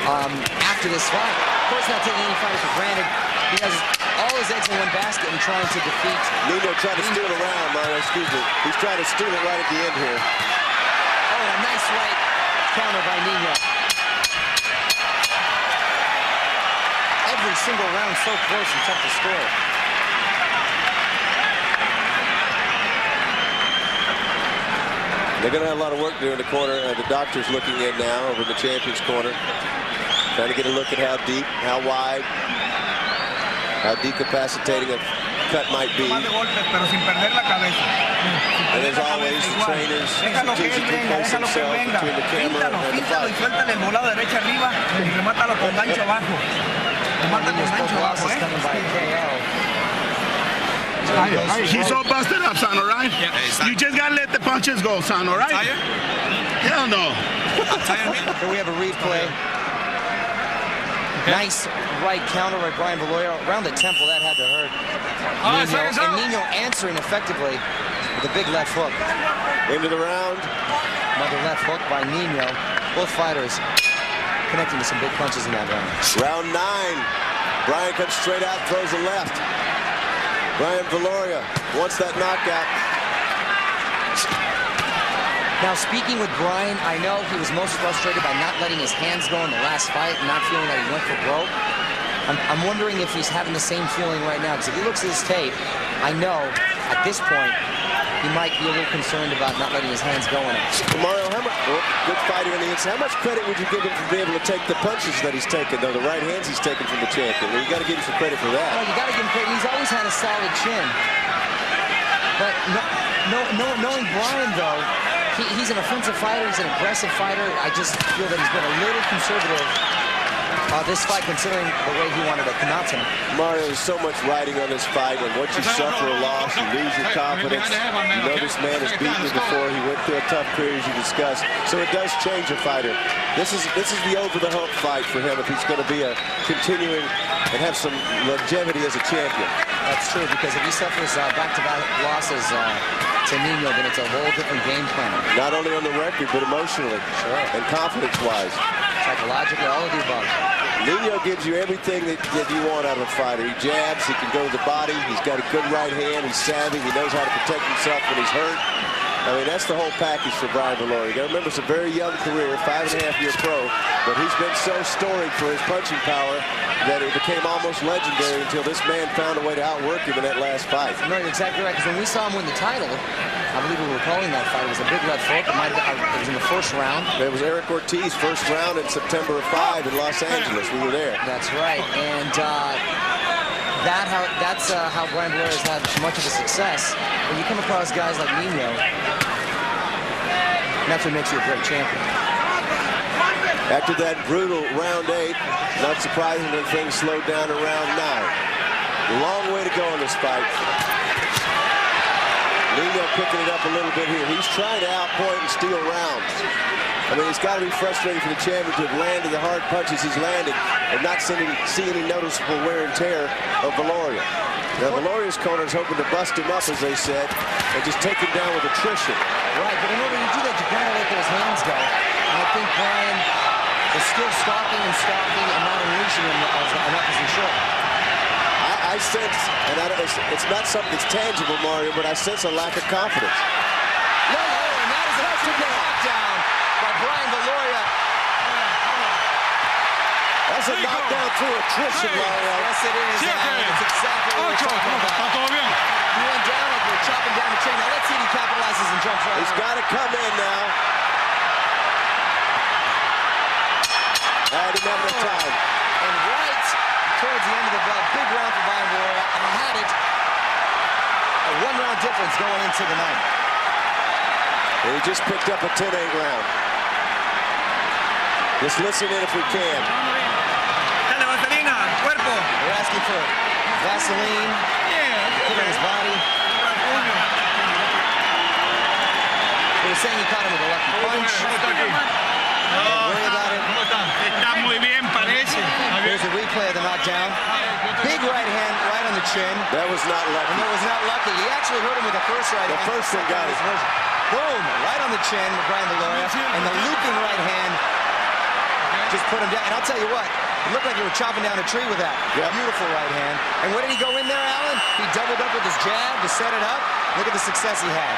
Speaker 2: after this fight. Of course, not taking any fighter for granted. He has all his eggs in one basket and trying to defeat.
Speaker 1: Nino tried to steal around, Mario, excuse me. He's trying to steal it right at the end here.
Speaker 2: Oh, a nice right counter by Nino. Every single round so close and tough to score.
Speaker 1: They're going to have a lot of work to do in the corner. The doctor's looking in now over in the champion's corner. Trying to get a look at how deep, how wide, how decapacitating a cut might be. And as always, the trainers strategically place himself between the camera and the fight.
Speaker 7: He's all busted up, son, all right?
Speaker 5: Yeah.
Speaker 7: You just gotta let the punches go, son, all right?
Speaker 5: Tired?
Speaker 7: Hell no.
Speaker 5: Tired me?
Speaker 2: Here we have a replay. Nice right counter by Brian Viloria around the temple. That had to hurt. Nino, and Nino answering effectively with a big left hook.
Speaker 1: Into the round.
Speaker 2: Another left hook by Nino. Both fighters connecting to some big punches in that round.
Speaker 1: Round 9. Brian comes straight out, throws a left. Brian Viloria wants that knockout.
Speaker 2: Now, speaking with Brian, I know he was most frustrated by not letting his hands go in the last fight, not feeling that he went for broke. I'm wondering if he's having the same feeling right now, because if he looks at his tape, I know at this point he might be a little concerned about not letting his hands go in it.
Speaker 1: Mario, good fighter on the inside. How much credit would you give him for being able to take the punches that he's taken, though? The right hands he's taken from the champion. Well, you got to give him some credit for that.
Speaker 2: Well, you got to give him credit. He's always had a solid chin. But knowing Brian, though, he's an offensive fighter. He's an aggressive fighter. I just feel that he's been a little conservative this fight, considering the way he wanted to come out tonight.
Speaker 1: Mario, there's so much riding on this fight, and once you suffer a loss, you lose your confidence. You know this man has beaten you before. He went through a tough career, as you discussed. So it does change a fighter. This is the over-the-hump fight for him if he's going to be a continuing and have some longevity as a champion.
Speaker 2: That's true, because if he suffers back-to-back losses to Nino, then it's a whole different game plan.
Speaker 1: Not only on the record, but emotionally and confidence-wise.
Speaker 2: Psychologically, all of the above.
Speaker 1: Nino gives you everything that you want out of a fighter. He jabs, he can go to the body, he's got a good right hand, he's savvy, he knows how to protect himself when he's hurt. I mean, that's the whole package for Brian Viloria. You got to remember, it's a very young career, 5.5-year pro, but he's been so storied for his punching power that it became almost legendary until this man found a way to outwork him in that last fight.
Speaker 2: No, you're exactly right, because when we saw him win the title, I believe we were calling that fight. It was a big left hook. It was in the first round.
Speaker 1: It was Erik Ortiz, first round in September of 5 in Los Angeles. We were there.
Speaker 2: That's right, and that's how Brian Viloria has had much of a success. When you come across guys like Nino, that's what makes you a great champion.
Speaker 1: After that brutal round 8, not surprisingly, things slowed down to round 9. Long way to go in this fight. Nino picking it up a little bit here. He's trying to outpoint and steal rounds. I mean, it's got to be frustrating for the champion to have landed the hard punches he's landed and not see any noticeable wear and tear of Viloria. Now, Viloria's corner is hoping to bust him up, as they said, and just take him down with attrition.
Speaker 2: Right, but in order to do that, you got to let those hands go. And I think Brian is still stalking and not unleashing pushing him enough as he should.
Speaker 1: I sense, and it's not something that's tangible, Mario, but I sense a lack of confidence.
Speaker 2: No, and that is a knockdown by Brian Viloria.
Speaker 1: That's a knockdown through attrition, Mario.
Speaker 2: Yes, it is. It's exactly what we're talking about. He went down like we're chopping down the chain. Now let's see if he capitalizes and jumps right.
Speaker 1: He's got to come in now. Didn't have enough time.
Speaker 2: And right towards the end of the bell, big round for Brian Viloria, and he had it. A one-round difference going into the night.
Speaker 1: And he just picked up a 10-8 round. Just listen in if we can.
Speaker 2: They're asking for Vaseline. Put on his body. They're saying he caught him with a lucky punch. Don't worry about it. Here's a replay of the knockdown. Big right hand right on the chin.
Speaker 1: That was not lucky.
Speaker 2: And that was not lucky. He actually hurt him with the first right hand.
Speaker 1: The first one got it.
Speaker 2: Boom! Right on the chin with Brian Viloria. And the looping right hand just put him down. And I'll tell you what, it looked like you were chopping down a tree with that.
Speaker 1: Yep.
Speaker 2: Beautiful right hand. And where did he go in there, Alan? He doubled up with his jab to set it up. Look at the success he had.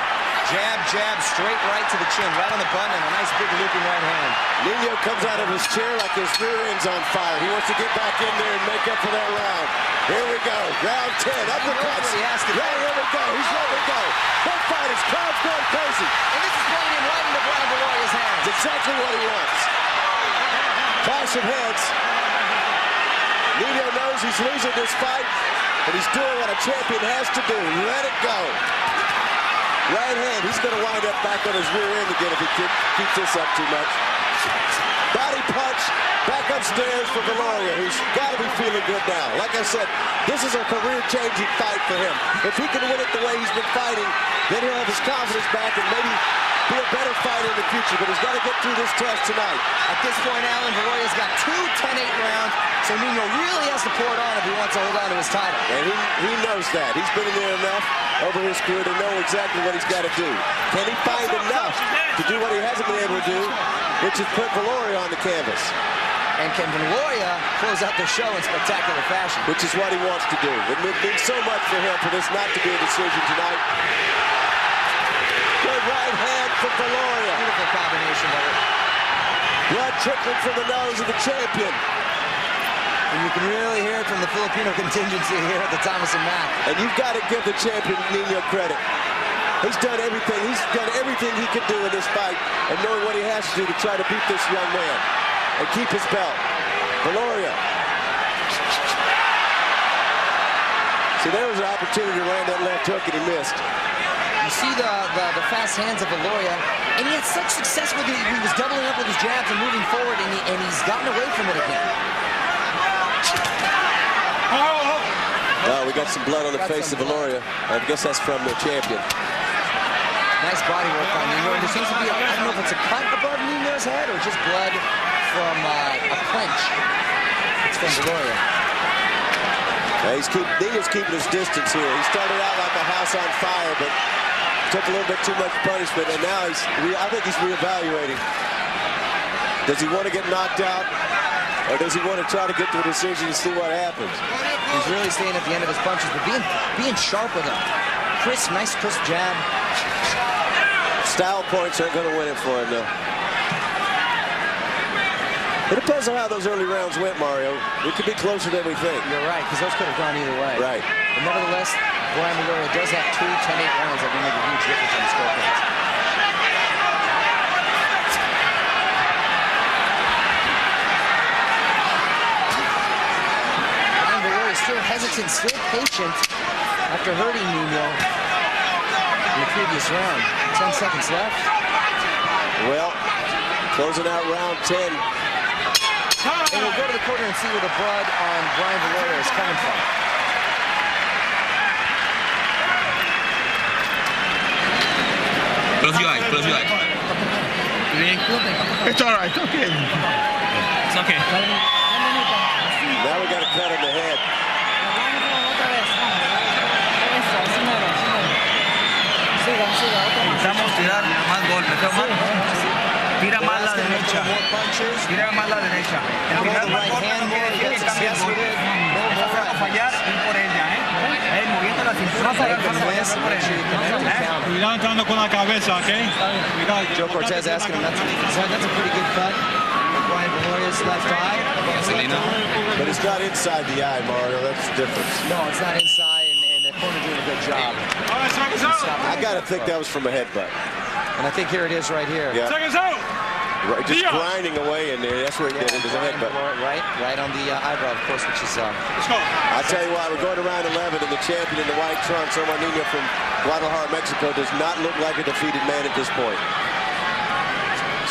Speaker 2: Jab, jab, straight right to the chin, right on the button, and a nice big looping right hand.
Speaker 1: Nino comes out of his chair like his rear end's on fire. He wants to get back in there and make up for that round. Here we go. Round 10. Uppercuts.
Speaker 2: He has to do.
Speaker 1: Here we go. He's ready to go. Both fighters. Crowd's going crazy.
Speaker 2: And this is playing him right into Brian Viloria's hands.
Speaker 1: It's exactly what he wants. Clash of heads. Nino knows he's losing this fight, but he's doing what a champion has to do. Let it go. Right hand. He's going to wind up back on his rear end again if he keeps this up too much. Body punch. Back upstairs for Viloria, who's got to be feeling good now. Like I said, this is a career-changing fight for him. If he can win it the way he's been fighting, then he'll have his confidence back and maybe be a better fighter in the future, but he's got to get through this test tonight.
Speaker 2: At this point, Alan, Viloria's got two 10-8 rounds, so Nino really has to pour it on if he wants to hold on to his title.
Speaker 1: And he knows that. He's been in there enough over his career to know exactly what he's got to do. Can he find enough to do what he hasn't been able to do, which is put Viloria on the canvas?
Speaker 2: And can Viloria close out the show in spectacular fashion?
Speaker 1: Which is what he wants to do. It means so much for him for this not to be a decision tonight. Good right hand from Viloria.
Speaker 2: Beautiful combination of it.
Speaker 1: Blood trickling from the nose of the champion.
Speaker 2: And you can really hear it from the Filipino contingency here at the Thomas and Mack.
Speaker 1: And you've got to give the champion Nino credit. He's done everything. He's done everything he could do in this fight, and knowing what he has to do to try to beat this young man and keep his belt. Viloria. See, there was an opportunity to land that left hook, and he missed.
Speaker 2: You see the fast hands of Viloria, and he had such success with it. He was doubling up with his jabs and moving forward, and he's gotten away from it again.
Speaker 1: Well, we got some blood on the face of Viloria. I guess that's from the champion.
Speaker 2: Nice body work on Nino. There seems to be, I don't know if it's a cut above Nino's head or just blood from a clench. It's from Viloria.
Speaker 1: Nino's keeping his distance here. He started out like a house on fire, but took a little bit too much punishment, and now I think he's reevaluating. Does he want to get knocked out, or does he want to try to get to a decision and see what happens?
Speaker 2: He's really staying at the end of his punches, but being sharp with him. Nice crisp jab.
Speaker 1: Style points aren't going to win it for him, though. It depends on how those early rounds went, Mario. It could be closer than we think.
Speaker 2: You're right, because those could have gone either way.
Speaker 1: Right.
Speaker 2: But nevertheless, Brian Viloria does have two 10-8 rounds that will make a huge difference on the scorecards. Brian Viloria is still hesitant, still patient after hurting Nino in the previous round. 10 seconds left.
Speaker 1: Well, closing out round 10.
Speaker 2: And we'll go to the corner and see where the blood on Brian Viloria is coming from.
Speaker 5: Close your eyes, close your eyes.
Speaker 7: It's all right, okay.
Speaker 5: It's okay.
Speaker 1: Now we got a cut on the head.
Speaker 5: Intentamos tirar más golpes, tira más la derecha. Tira más la derecha. El primer golpe no quiere decir que
Speaker 4: Cuidado entrando con la cabeza, okay?
Speaker 2: Joe Cortez asking him not to leave his head. That's a pretty good cut. Brian Viloria's left eye.
Speaker 1: But it's not inside the eye, Mario. That's the difference.
Speaker 2: No, it's not inside, and the corner doing a good job.
Speaker 1: I got to think that was from a headbutt.
Speaker 2: And I think here it is right here.
Speaker 1: Yeah.
Speaker 4: Seconds out.
Speaker 1: Right, just grinding away in there. That's where he did it. There's a headbutt.
Speaker 2: Right on the eyebrow, of course, which is...
Speaker 4: Let's go.
Speaker 1: I'll tell you what, we're going to round 11, and the champion in the white trunks, Omar Nino from Guadalajara, Mexico, does not look like a defeated man at this point.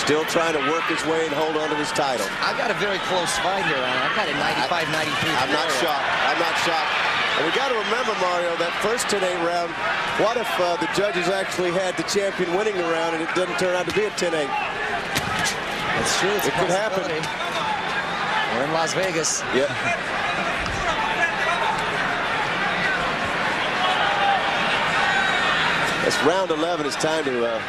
Speaker 1: Still trying to work his way and hold on to his title.
Speaker 2: I've got a very close fight here. I've got a 95-93.
Speaker 1: I'm not shocked. I'm not shocked. And we got to remember, Mario, that first 10-8 round, what if the judges actually had the champion winning the round and it doesn't turn out to be a 10-8?
Speaker 2: It's true. It's
Speaker 1: it could happen.
Speaker 2: We're in Las Vegas.
Speaker 1: Yep. It's round 11. It's time to...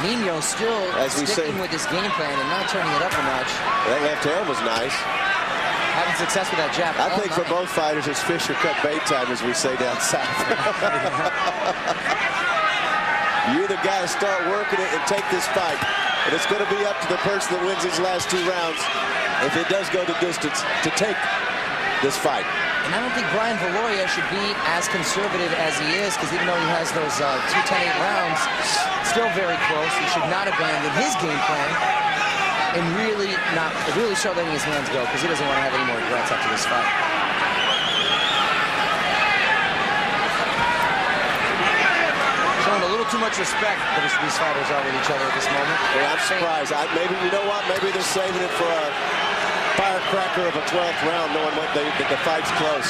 Speaker 2: Nino still
Speaker 1: as we
Speaker 2: sticking
Speaker 1: say,
Speaker 2: with his game plan and not turning it up a notch.
Speaker 1: That left hand was nice.
Speaker 2: Having success with that jab.
Speaker 1: I think for both fighters, it's fish or cut bait time, as we say down south. You either got to start working it and take this fight. And it's going to be up to the person that wins these last 2 rounds, if it does go the distance, to take this fight.
Speaker 2: And I don't think Brian Viloria should be as conservative as he is, because even though he has those 2 10-8 rounds, still very close. He should not abandon his game plan and really start letting his hands go, because he doesn't want to have any more regrets after this fight. Showing a little too much respect that these fighters are with each other at this moment.
Speaker 1: Yeah, I'm surprised. Maybe, you know what? Maybe they're saving it for a firecracker of a 12th round, knowing that the fight's close.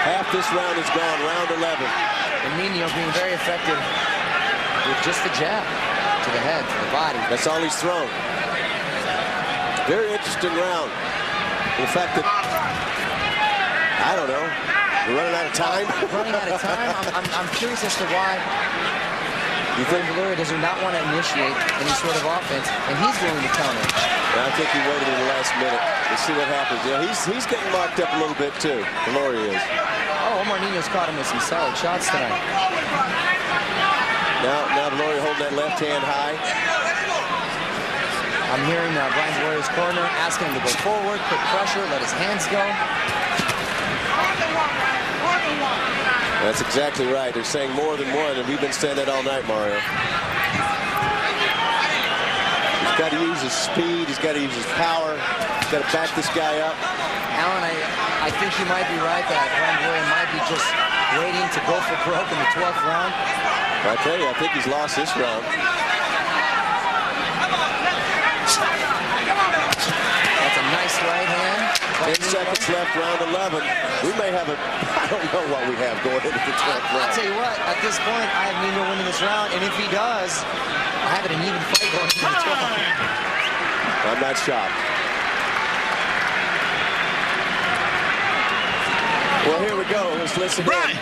Speaker 1: Half this round is gone, round 11.
Speaker 2: And Nino being very effective with just the jab to the head, to the body.
Speaker 1: That's all he's thrown. Very interesting round. The fact that, I don't know, we're running out of time.
Speaker 2: Running out of time? I'm curious as to why.
Speaker 1: You think
Speaker 2: Viloria does not want to initiate any sort of offense, and he's willing to counter.
Speaker 1: I think he waited in the last minute. We'll see what happens. You know, he's getting marked up a little bit too. Viloria is.
Speaker 2: Oh, Omar Nino's caught him with some solid shots tonight.
Speaker 1: Now Viloria holding that left hand high.
Speaker 2: I'm hearing Brian Viloria's corner asking him to go forward, put pressure, let his hands go.
Speaker 1: That's exactly right. They're saying more than one, and we've been saying that all night, Mario. He's got to use his speed. He's got to use his power. He's got to back this guy up.
Speaker 2: Alan, I think you might be right that Brian Viloria might be just waiting to go for broke in the 12th round.
Speaker 1: I tell you, I think he's lost this round.
Speaker 2: That's a nice right hand.
Speaker 1: 10 seconds left, round 11. We may have I don't know what we have going into the 12th round.
Speaker 2: I'll tell you what, at this point, I have Nino winning this round, and if he does, I have it an even fight going into the 12th.
Speaker 1: I'm not shocked. Well, here we go. Let's listen.
Speaker 7: Brian,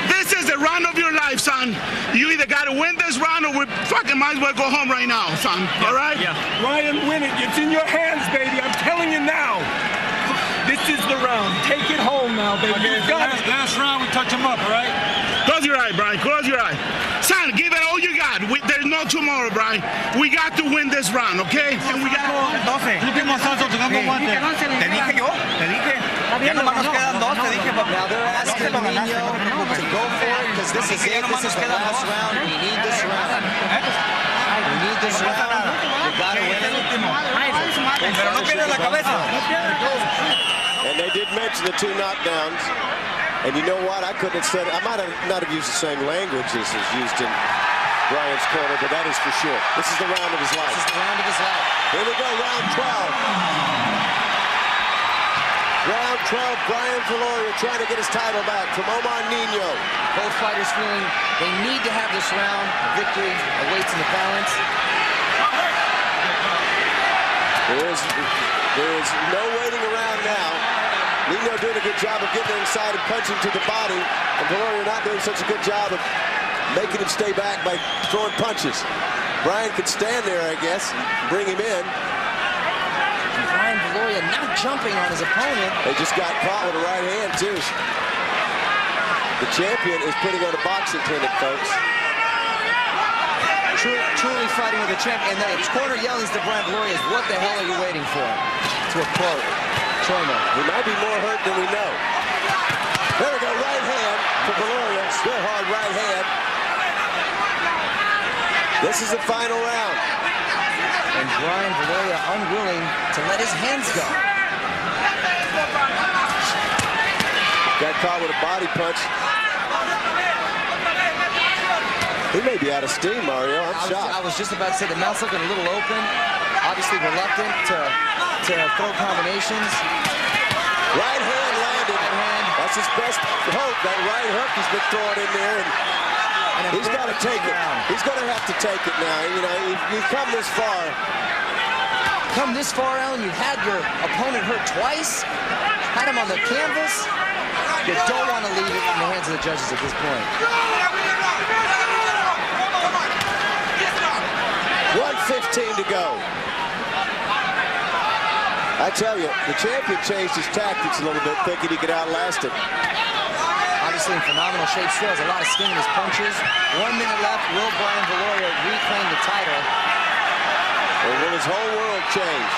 Speaker 7: this is the round of your life, son. You either got to win this round or we fucking might as well go home right now, son. All right?
Speaker 8: Yeah. Ryan, win it. It's in your hands, baby. I'm telling you now. This is the round. Take it home now, baby.
Speaker 4: Okay, last round, we touch him up, all right?
Speaker 7: Close your eye, Brian. Close your eye. Son, give it all you got. There's no tomorrow, Brian. We got to win this round, okay? And we got
Speaker 5: 12.
Speaker 4: Último asalto, tocando guante.
Speaker 5: Te dije yo, te dije. Ya nomás nos quedan 2, te dije, papá.
Speaker 2: Now they're asking Nino to go for it, because this is it. This is the last round. We need this round. We need this round. We got to win it.
Speaker 5: Pero no pierdas la cabeza.
Speaker 1: And they did mention the 2 knockdowns. And you know what? I couldn't have said it. I might have not have used the same language as is used in Brian's corner, but that is for sure. This is the round of his life.
Speaker 2: This is the round of his life.
Speaker 1: Here we go, round 12. Round 12, Brian Viloria trying to get his title back from Omar Nino.
Speaker 2: Both fighters feeling they need to have this round. Victory awaits in the balance.
Speaker 1: There is no waiting around now. Nino doing a good job of getting inside and punching to the body, and Viloria not doing such a good job of making him stay back by throwing punches. Brian could stand there, I guess, bring him in.
Speaker 2: Brian Viloria not jumping on his opponent.
Speaker 1: They just got caught with a right hand, too. The champion is putting on a boxing clinic, folks.
Speaker 2: Truly fighting with the champion. And then his corner yelling to Brian Viloria is, what the hell are you waiting for? To a quote. Trainer.
Speaker 1: He might be more hurt than we know. There we go, right hand for Viloria. Good hard right hand. This is the final round.
Speaker 2: And Brian Viloria unwilling to let his hands go.
Speaker 1: Got caught with a body punch. He may be out of steam, Mario. I'm shocked.
Speaker 2: I was just about to say the mouth's looking a little open. Obviously reluctant to throw combinations.
Speaker 1: Right hand landed.
Speaker 2: Right hand.
Speaker 1: That's his best hope. That right hook he's been throwing in there. And he's got to take it. He's going to have to take it now. You know, you've come this far.
Speaker 2: Come this far, Alan. You've had your opponent hurt twice. Had him on the canvas. You don't want to leave it in the hands of the judges at this point.
Speaker 1: 1:15 to go. I tell you, the champion changed his tactics a little bit, thinking he could outlast it.
Speaker 2: Obviously in phenomenal shape, still has a lot of sting in his punches. 1 minute left. Will Brian Viloria reclaim the title?
Speaker 1: Or will his whole world change?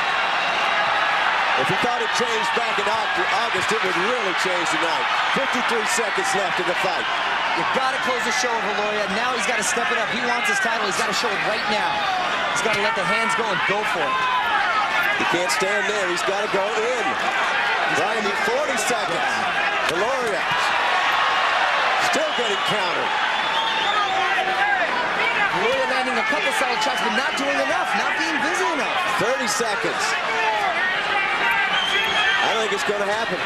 Speaker 1: If he thought it changed back in August, it would really change tonight. 53 seconds left in the fight.
Speaker 2: You've got to close the show, Viloria. Now he's got to step it up. He wants his title. He's got to show it right now. He's got to let the hands go and go for it.
Speaker 1: He can't stand there. He's got to go in. Brian, 40 seconds. Viloria still getting countered.
Speaker 2: Viloria landing a couple solid shots, but not doing enough. Not being busy enough.
Speaker 1: 30 seconds. I think it's going to happen.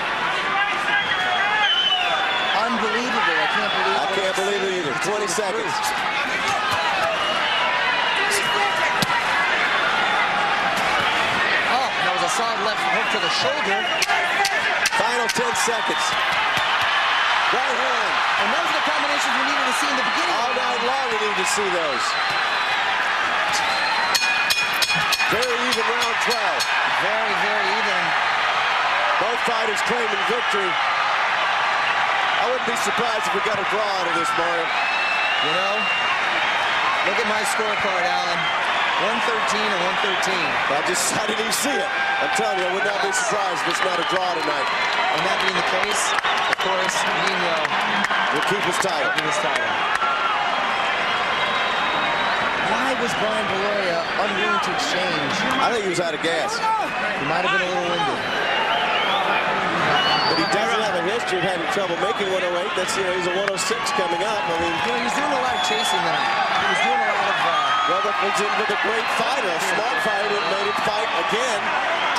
Speaker 2: Unbelievable. I can't believe it.
Speaker 1: I can't believe it either. 20 seconds.
Speaker 2: Oh, that was a solid left hook to the shoulder.
Speaker 1: Final 10 seconds. Right hand.
Speaker 2: And those are the combinations we needed to see in the beginning.
Speaker 1: All night long we need to see those. Very even round 12.
Speaker 2: Very, very even.
Speaker 1: Both fighters claiming victory. I wouldn't be surprised if we got a draw out of this, Mario.
Speaker 2: You know, look at my scorecard, Alan. 113 and 113.
Speaker 1: I didn't even see it. I'm telling you, I would not be surprised if it's not a draw tonight.
Speaker 2: And that being the case, of course, Nino
Speaker 1: will keep his title.
Speaker 2: Why was Brian Viloria unwilling to exchange?
Speaker 1: I think he was out of gas.
Speaker 2: He might have been a little winded.
Speaker 1: But he doesn't have a history of having trouble making 108. That's, you know, he's a 106 coming up. I mean,
Speaker 2: you know, he's doing a lot of chasing tonight. He was doing a lot of...
Speaker 1: well, that was in with a great fighter, a smart fighter that made him fight again.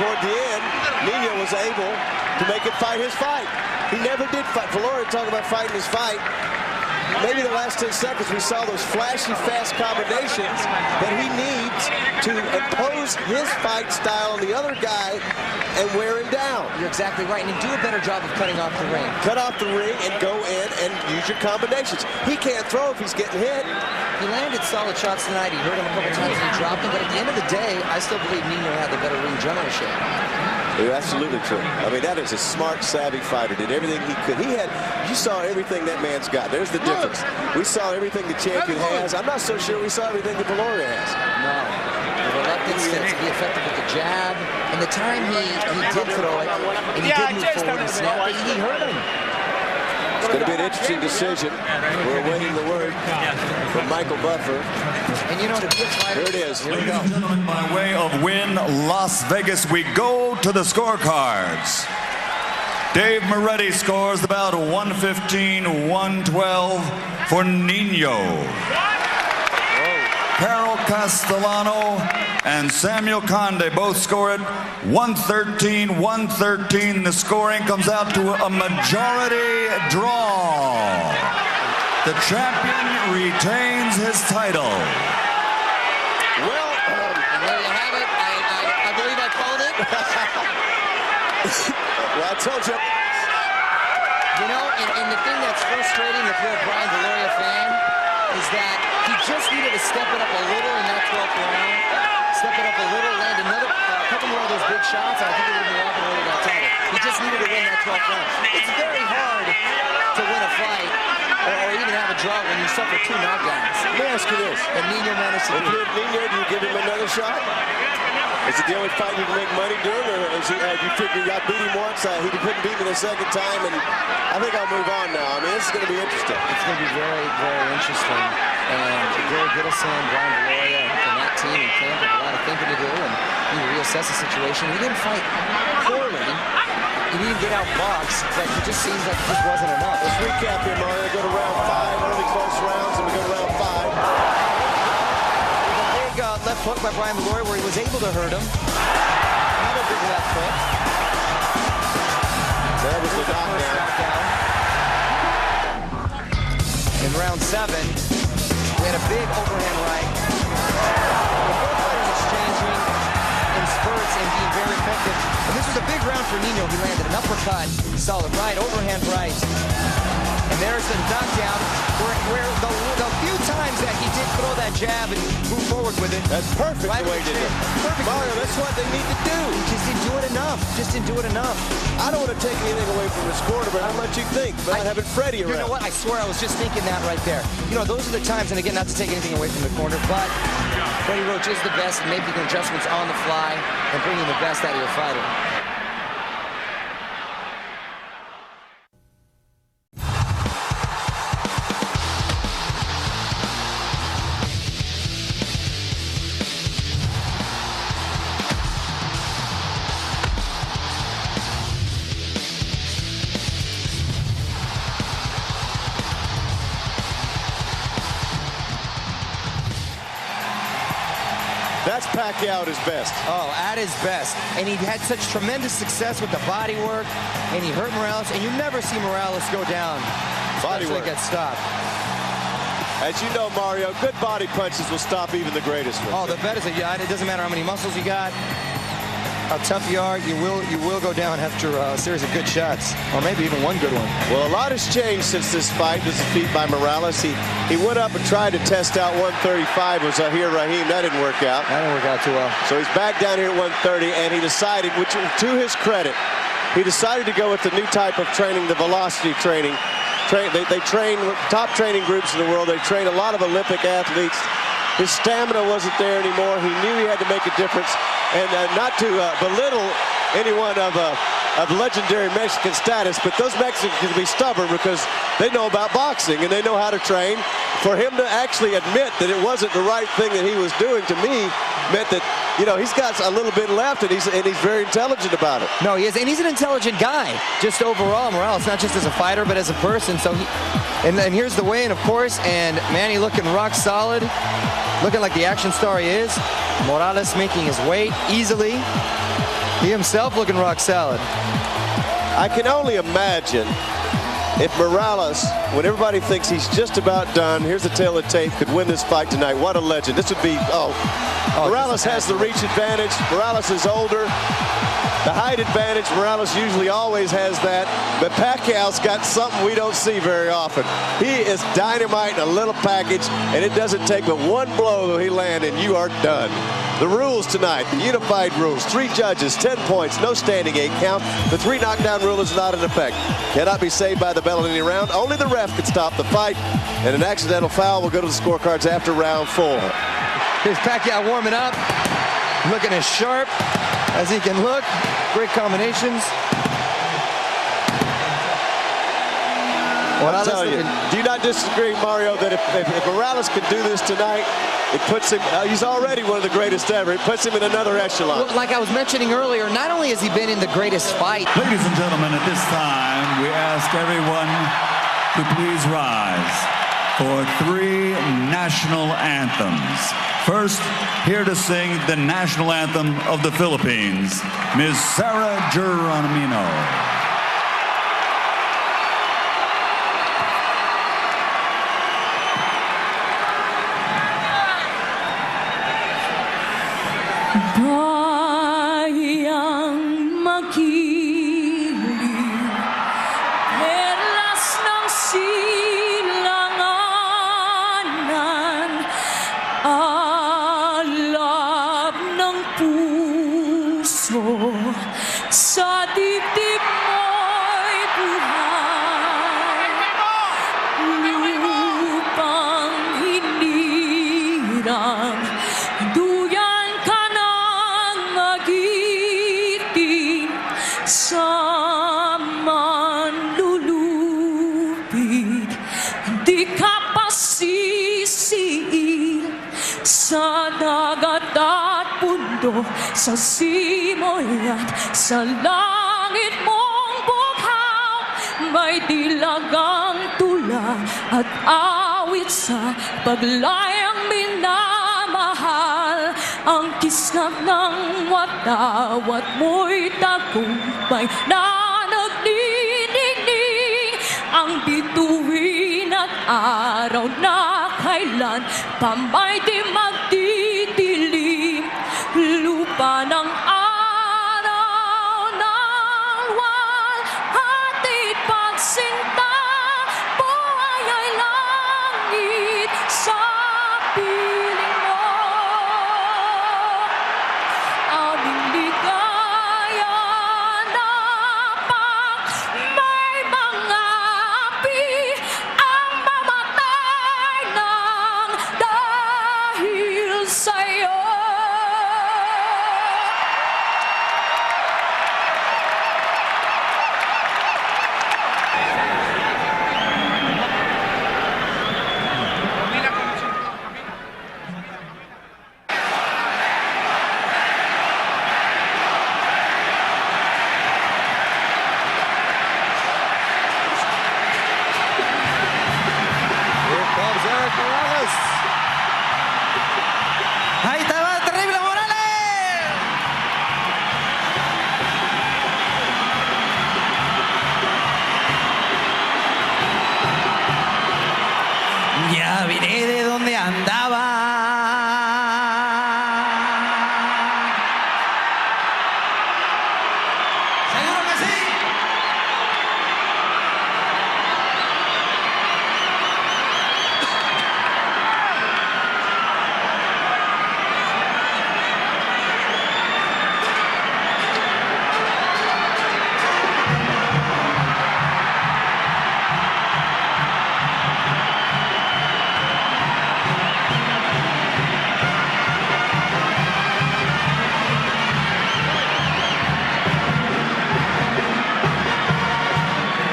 Speaker 1: Toward the end, Nino was able to make him fight his fight. He never did fight. Viloria talking about fighting his fight. Maybe the last 10 seconds we saw those flashy, fast combinations that he needs to impose his fight style on the other guy and wear him down.
Speaker 2: You're exactly right, and do a better job of cutting off the ring.
Speaker 1: Cut off the ring and go in and use your combinations. He can't throw if he's getting hit.
Speaker 2: He landed solid shots tonight. He hurt him a couple times and he dropped him, but at the end of the day, I still believe Nino had the better ring generalship.
Speaker 1: You're absolutely true. I mean, that is a smart, savvy fighter. Did everything he could. You saw everything that man's got. There's the difference. We saw everything the champion has. I'm not so sure we saw everything that Viloria has.
Speaker 2: No. The reluctance to be effective with the jab. And the time he did throw it, and he did move forward and snap it, he hurt him.
Speaker 1: It's going to be an interesting decision. We're awaiting the word from Michael Buffer.
Speaker 2: And you know, to be a fighter,
Speaker 1: here it is.
Speaker 3: Here we go. Gentlemen, by way of Win Las Vegas, we go to the scorecards. Dave Moretti scores about 115, 112 for Nino. Carol Castellano and Samuel Conde both score it 113, 113. The scoring comes out to a majority draw. The champion retains his title.
Speaker 1: Well,
Speaker 2: there you have it. I believe I called it.
Speaker 1: Well, I told you.
Speaker 2: You know, and the thing that's frustrating if you're a Brian Viloria fan is that he just needed to step it up a little in that 12th round. Step it up a little, land another couple more of those big shots, I think he would have been walking away with that title. He just needed to win that 12th round. It's very hard to win a fight or even have a draw when you suffer 2 knockdowns.
Speaker 1: Let me ask you this.
Speaker 2: And Nino managed to do it.
Speaker 1: Nino, do you give him another shot? Is it the only fight you can make money doing, or is he, you figure I beat him once, he couldn't beat me the second time, and I think I'll move on now. I mean, this is going to be interesting. It's
Speaker 2: going to be very, very interesting. And Gary Gittleson, Brian Viloria, from that team in camp have a lot of thinking to do, and you reassess the situation. He didn't fight poorly. He didn't get outboxed, but it just seems like it just wasn't enough.
Speaker 1: Let's recap here, Mario. We go to round 5, early close rounds, and we go to round 5.
Speaker 2: Left hook by Brian Viloria where he was able to hurt him. Another big left hook.
Speaker 1: There was the knockdown.
Speaker 2: In round 7, we had a big overhand right. Both fighters exchanging in spurts and being very effective. And this was a big round for Nino. He landed an uppercut, solid right, overhand right. And there's the knockdown where the few times that he did throw that jab and move forward with it.
Speaker 1: That's perfect the way he did it.
Speaker 2: Perfect.
Speaker 1: Mario, that's what they need to do.
Speaker 2: He just didn't do it enough. Just didn't do it enough.
Speaker 1: I don't want to take anything away from his corner, but how much you think about having Freddie around?
Speaker 2: You know what? I swear I was just thinking that right there. You know, those are the times, and again, not to take anything away from the corner, but Freddie Roach is the best at making adjustments on the fly and bringing the best out of your fighter.
Speaker 1: That's Pacquiao at his best.
Speaker 2: Oh, at his best. And he had such tremendous success with the body work, and he hurt Morales, and you never see Morales go down.
Speaker 1: Body work.
Speaker 2: Get stopped.
Speaker 1: As you know, Mario, good body punches will stop even the greatest ones.
Speaker 2: Oh, the bet is it doesn't matter how many muscles you got, how tough you are, you will go down after a series of good shots, or maybe even one good one.
Speaker 1: Well, a lot has changed since this fight, this defeat by Morales. He went up and tried to test out 135 with Zahir Rahim. That didn't work out.
Speaker 2: That didn't work out too well.
Speaker 1: So he's back down here at 130, and he decided, which to his credit, he decided to go with the new type of training, the velocity training. They train top training groups in the world. They train a lot of Olympic athletes. His stamina wasn't there anymore. He knew he had to make a difference. And not to belittle anyone of legendary Mexican status, but those Mexicans can be stubborn because they know about boxing and they know how to train. For him to actually admit that it wasn't the right thing that he was doing, to me, meant that, you know, he's got a little bit left, and he's very intelligent about it.
Speaker 2: No, he is, and he's an intelligent guy, just overall, Morales, not just as a fighter, but as a person. So and here's the weigh-in, of course, and Manny looking rock solid, looking like the action star he is. Morales making his weight easily. He himself looking rock solid.
Speaker 1: I can only imagine if Morales, when everybody thinks he's just about done, here's the tail of the tape, could win this fight tonight. What a legend. This would be, Morales has the reach advantage. Morales is older. The height advantage, Morales usually always has that, but Pacquiao's got something we don't see very often. He is dynamite in a little package, and it doesn't take but one blow that he land, and you are done. The rules tonight, the unified rules, 3 judges, 10 points, no standing 8 count. The 3 knockdown rule is not in effect. Cannot be saved by the bell in any round. Only the ref can stop the fight, and an accidental foul will go to the scorecards after round 4.
Speaker 2: Here's Pacquiao warming up, looking as sharp as he can look. Great combinations.
Speaker 1: Well, I'm telling you, do you not disagree, Mario, that if Morales can do this tonight, it puts him, he's already one of the greatest ever. It puts him in another echelon.
Speaker 2: Well, like I was mentioning earlier, not only has he been in the greatest fight.
Speaker 3: Ladies and gentlemen, at this time, we ask everyone to please rise for 3 national anthems. First, here to sing the national anthem of the Philippines, Ms. Sarah Geronimo.
Speaker 9: Bayang magiliw, perlas ng silanganan, alab ng puso. puso sa dibdib mo'y buhay. Lupang hinirang, duyan ka ng magiting sa manlulupit. Di ka pasisiin sa dagat at pundo, sa simoy at sa langit mong bughaw. May dilagang tula at awit sa paglayang minamahal. Ang kisnap ng watawat mo'y tagumpay na nagniningning. Ang bituin at araw na kailan pa may di magdidilim. Lupa ng araw ng walhati pagsinta, buhay ay langit sa piling mo. Aming ligaya na pag may mga api ang mamatay ng dahil sa'yo.
Speaker 1: Here comes Erik Morales.
Speaker 5: Ahí estaba Terrible Morales. Ya vine de donde andaba. ¿Seguro que sí?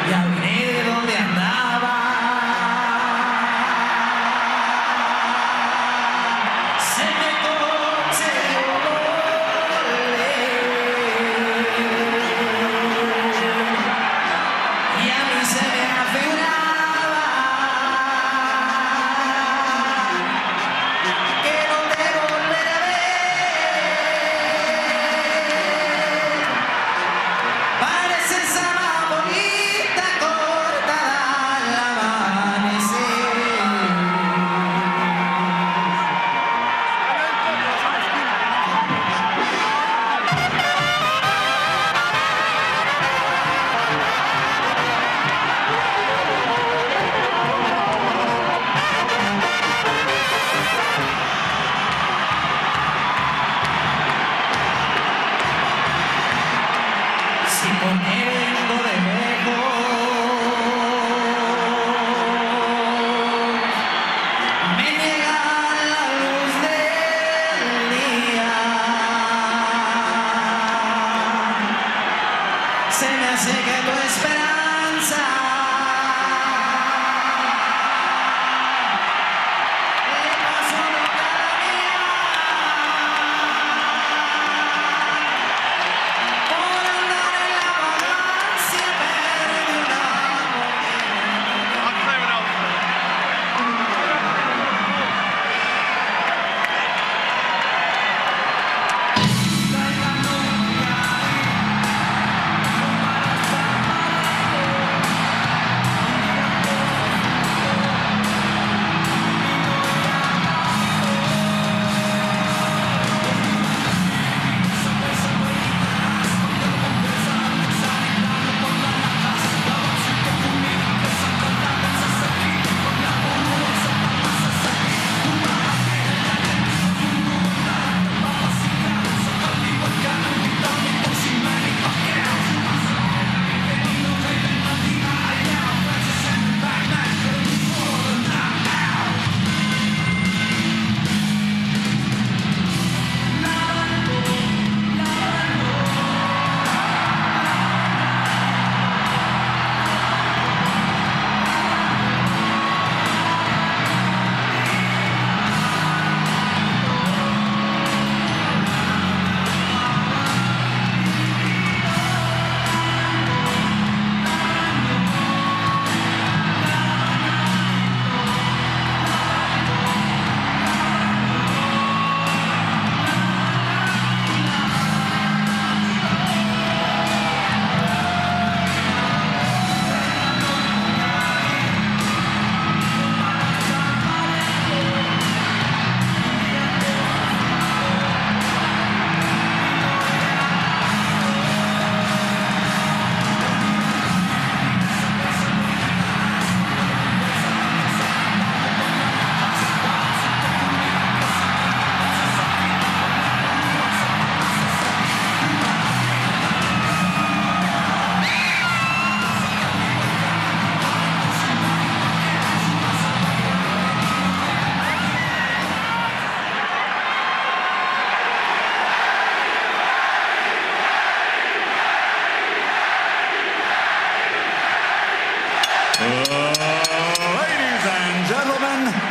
Speaker 5: Ya vine de donde andaba. Se me concedió volver. Y a mí se me afiguraba que no te volveré a ver. Pareces a más bonita cortada al amanecer. Si poniendo de lejos me niega la luz del día, se me hace que tu esperanza le pasó loca a la mía. Por andar en la vagancia perdí un amor que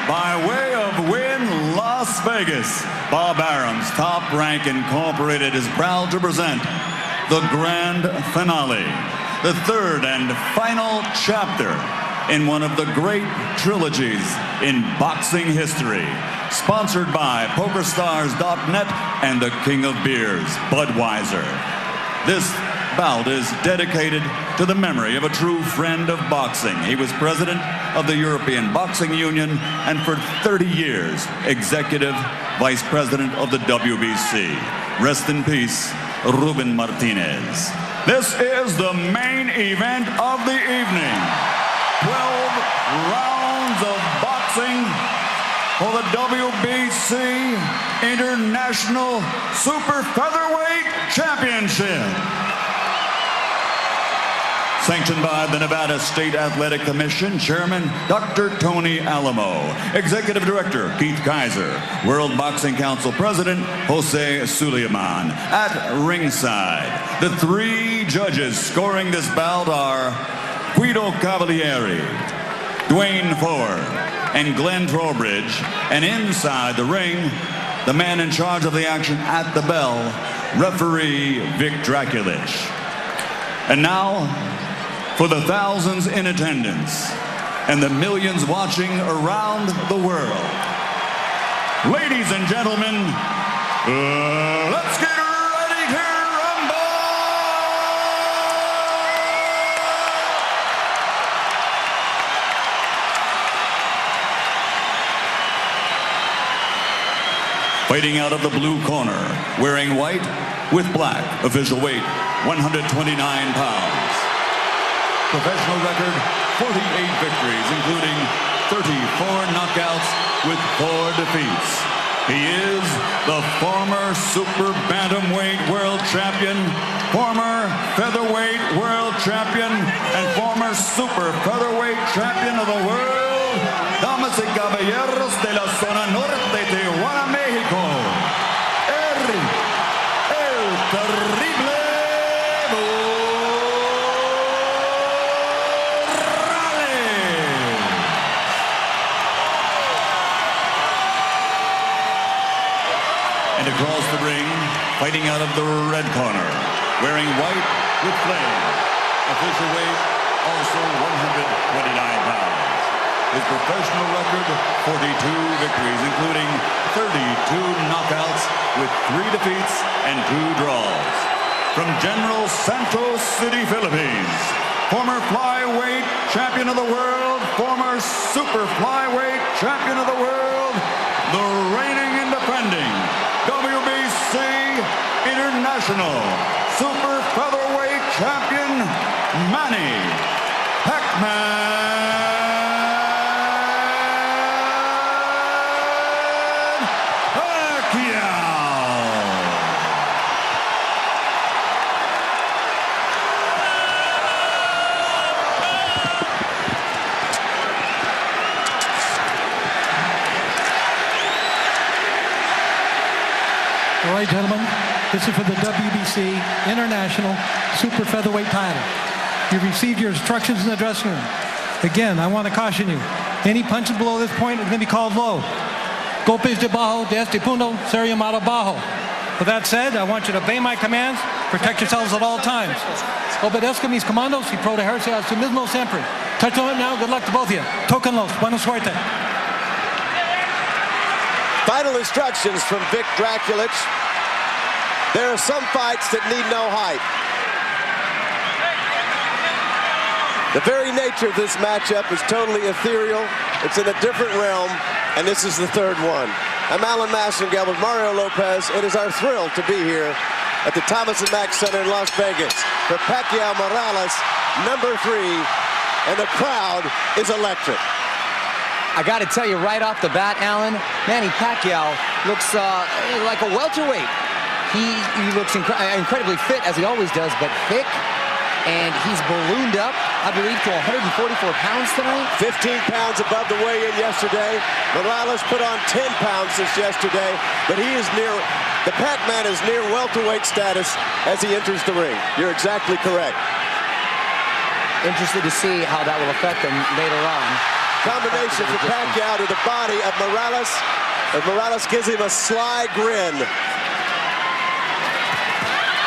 Speaker 3: by way of Wynn, Las Vegas, Bob Arum's Top Rank Incorporated is proud to present the grand finale, the third and final chapter in one of the great trilogies in boxing history, sponsored by PokerStars.net and the King of Beers, Budweiser. This bout is dedicated to the memory of a true friend of boxing. He was president of the European Boxing Union and for 30 years, executive vice president of the WBC. Rest in peace, Ruben Martinez. This is the main event of the evening. 12 rounds of boxing for the WBC International Super Featherweight Championship. Sanctioned by the Nevada State Athletic Commission, Chairman Dr. Tony Alamo, Executive Director Keith Kaiser, World Boxing Council President Jose Suleiman. At ringside, the three judges scoring this bout are Guido Cavalieri, Dwayne Ford, and Glenn Trowbridge. And inside the ring, the man in charge of the action at the bell, referee Vic Draculich. And now, for the thousands in attendance and the millions watching around the world, ladies and gentlemen, let's get ready to rumble! Fighting out of the blue corner, wearing white with black, official weight 129 pounds. Professional record, 48 victories, including 34 knockouts with 4 defeats. He is the former super bantamweight world champion, former featherweight world champion, and former super featherweight champion of the world, damas y caballeros de la zona norte, Tijuana, Mexico, Erik, el terrible across the ring, fighting out of the red corner, wearing white with flame. Official weight, also 129 pounds. His professional record, 42 victories, including 32 knockouts with 3 defeats and 2 draws. From General Santos City, Philippines, former flyweight champion of the world, former super flyweight champion of the world, the reigning and defending WBC International Super Featherweight Champion, Manny Pacman Pacquiao.
Speaker 10: All right, gentlemen, this is for the WBC International Super Featherweight title. You've received your instructions in the dressing room. Again, I want to caution you. Any punches below this point are going to be called low. Golpes debajo de este punto ser llamado bajo. With that said, I want you to obey my commands, protect yourselves at all times. Obedezca mis comandos y protegerse a sí mismo siempre. Touch on it now. Good luck to both of you. Tóquenlos. Buena suerte.
Speaker 1: Final instructions from Vic Draculich. There are some fights that need no height. The very nature of this matchup is totally ethereal. It's in a different realm, and this is the third one. I'm Alan Massengale with Mario Lopez. It is our thrill to be here at the Thomas Mack Center in Las Vegas for Pacquiao Morales, number 3, and the crowd is electric.
Speaker 2: I got to tell you right off the bat, Alan, Manny Pacquiao looks like a welterweight. He looks incredibly fit, as he always does, but thick, and he's ballooned up, I believe, to 144 pounds tonight.
Speaker 1: 15 pounds above the weigh-in yesterday. Morales put on 10 pounds since yesterday, but he is near, the Pacman is near welterweight status as he enters the ring. You're exactly correct.
Speaker 2: Interested to see how that will affect him later on.
Speaker 1: Combination from Pacquiao to the body of Morales. And Morales gives him a sly grin.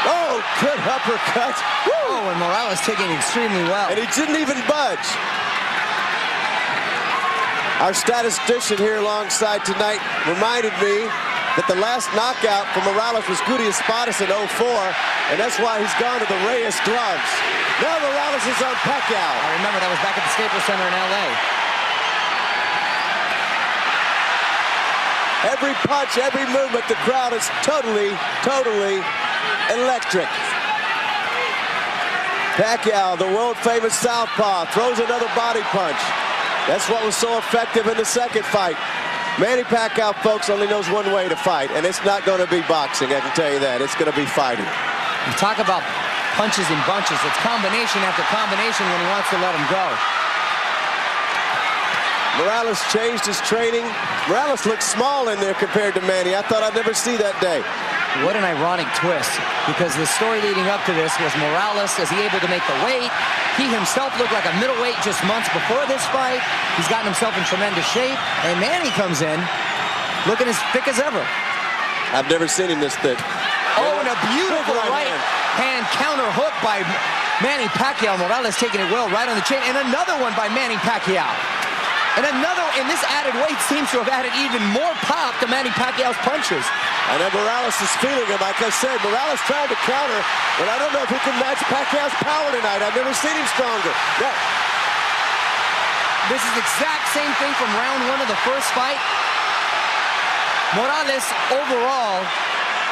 Speaker 1: Oh, good uppercut. Woo!
Speaker 2: Oh, and Morales taking extremely well.
Speaker 1: And he didn't even budge. Our statistician here alongside tonight reminded me that the last knockout for Morales was Gudi Espadas in 04, and that's why he's gone to the Reyes gloves. Now Morales is on Pacquiao.
Speaker 2: I remember that was back at the Staples Center in LA.
Speaker 1: Every punch, every movement, the crowd is totally electric. Pacquiao, the world-famous southpaw, throws another body punch. That's what was so effective in the second fight. Manny Pacquiao, folks, only knows one way to fight, and it's not going to be boxing, I can tell you that. It's going to be fighting.
Speaker 2: You talk about punches and bunches. It's combination after combination when he wants to let him go.
Speaker 1: Morales changed his training. Morales looks small in there compared to Manny. I thought I'd never see that day.
Speaker 2: What an ironic twist, because the story leading up to this was Morales, is he able to make the weight? He himself looked like a middleweight just months before this fight. He's gotten himself in tremendous shape, and Manny comes in looking as thick as ever.
Speaker 1: I've never seen him this thick.
Speaker 2: Oh, and a beautiful right hand counter hook by Manny Pacquiao. Morales taking it well right on the chin, and another one by Manny Pacquiao. And this added weight seems to have added even more pop to Manny Pacquiao's punches.
Speaker 1: And then Morales is feeling him. Like I said, Morales tried to counter, but I don't know if he can match Pacquiao's power tonight. I've never seen him stronger. Yeah.
Speaker 2: This is the exact same thing from round one of the first fight. Morales, overall,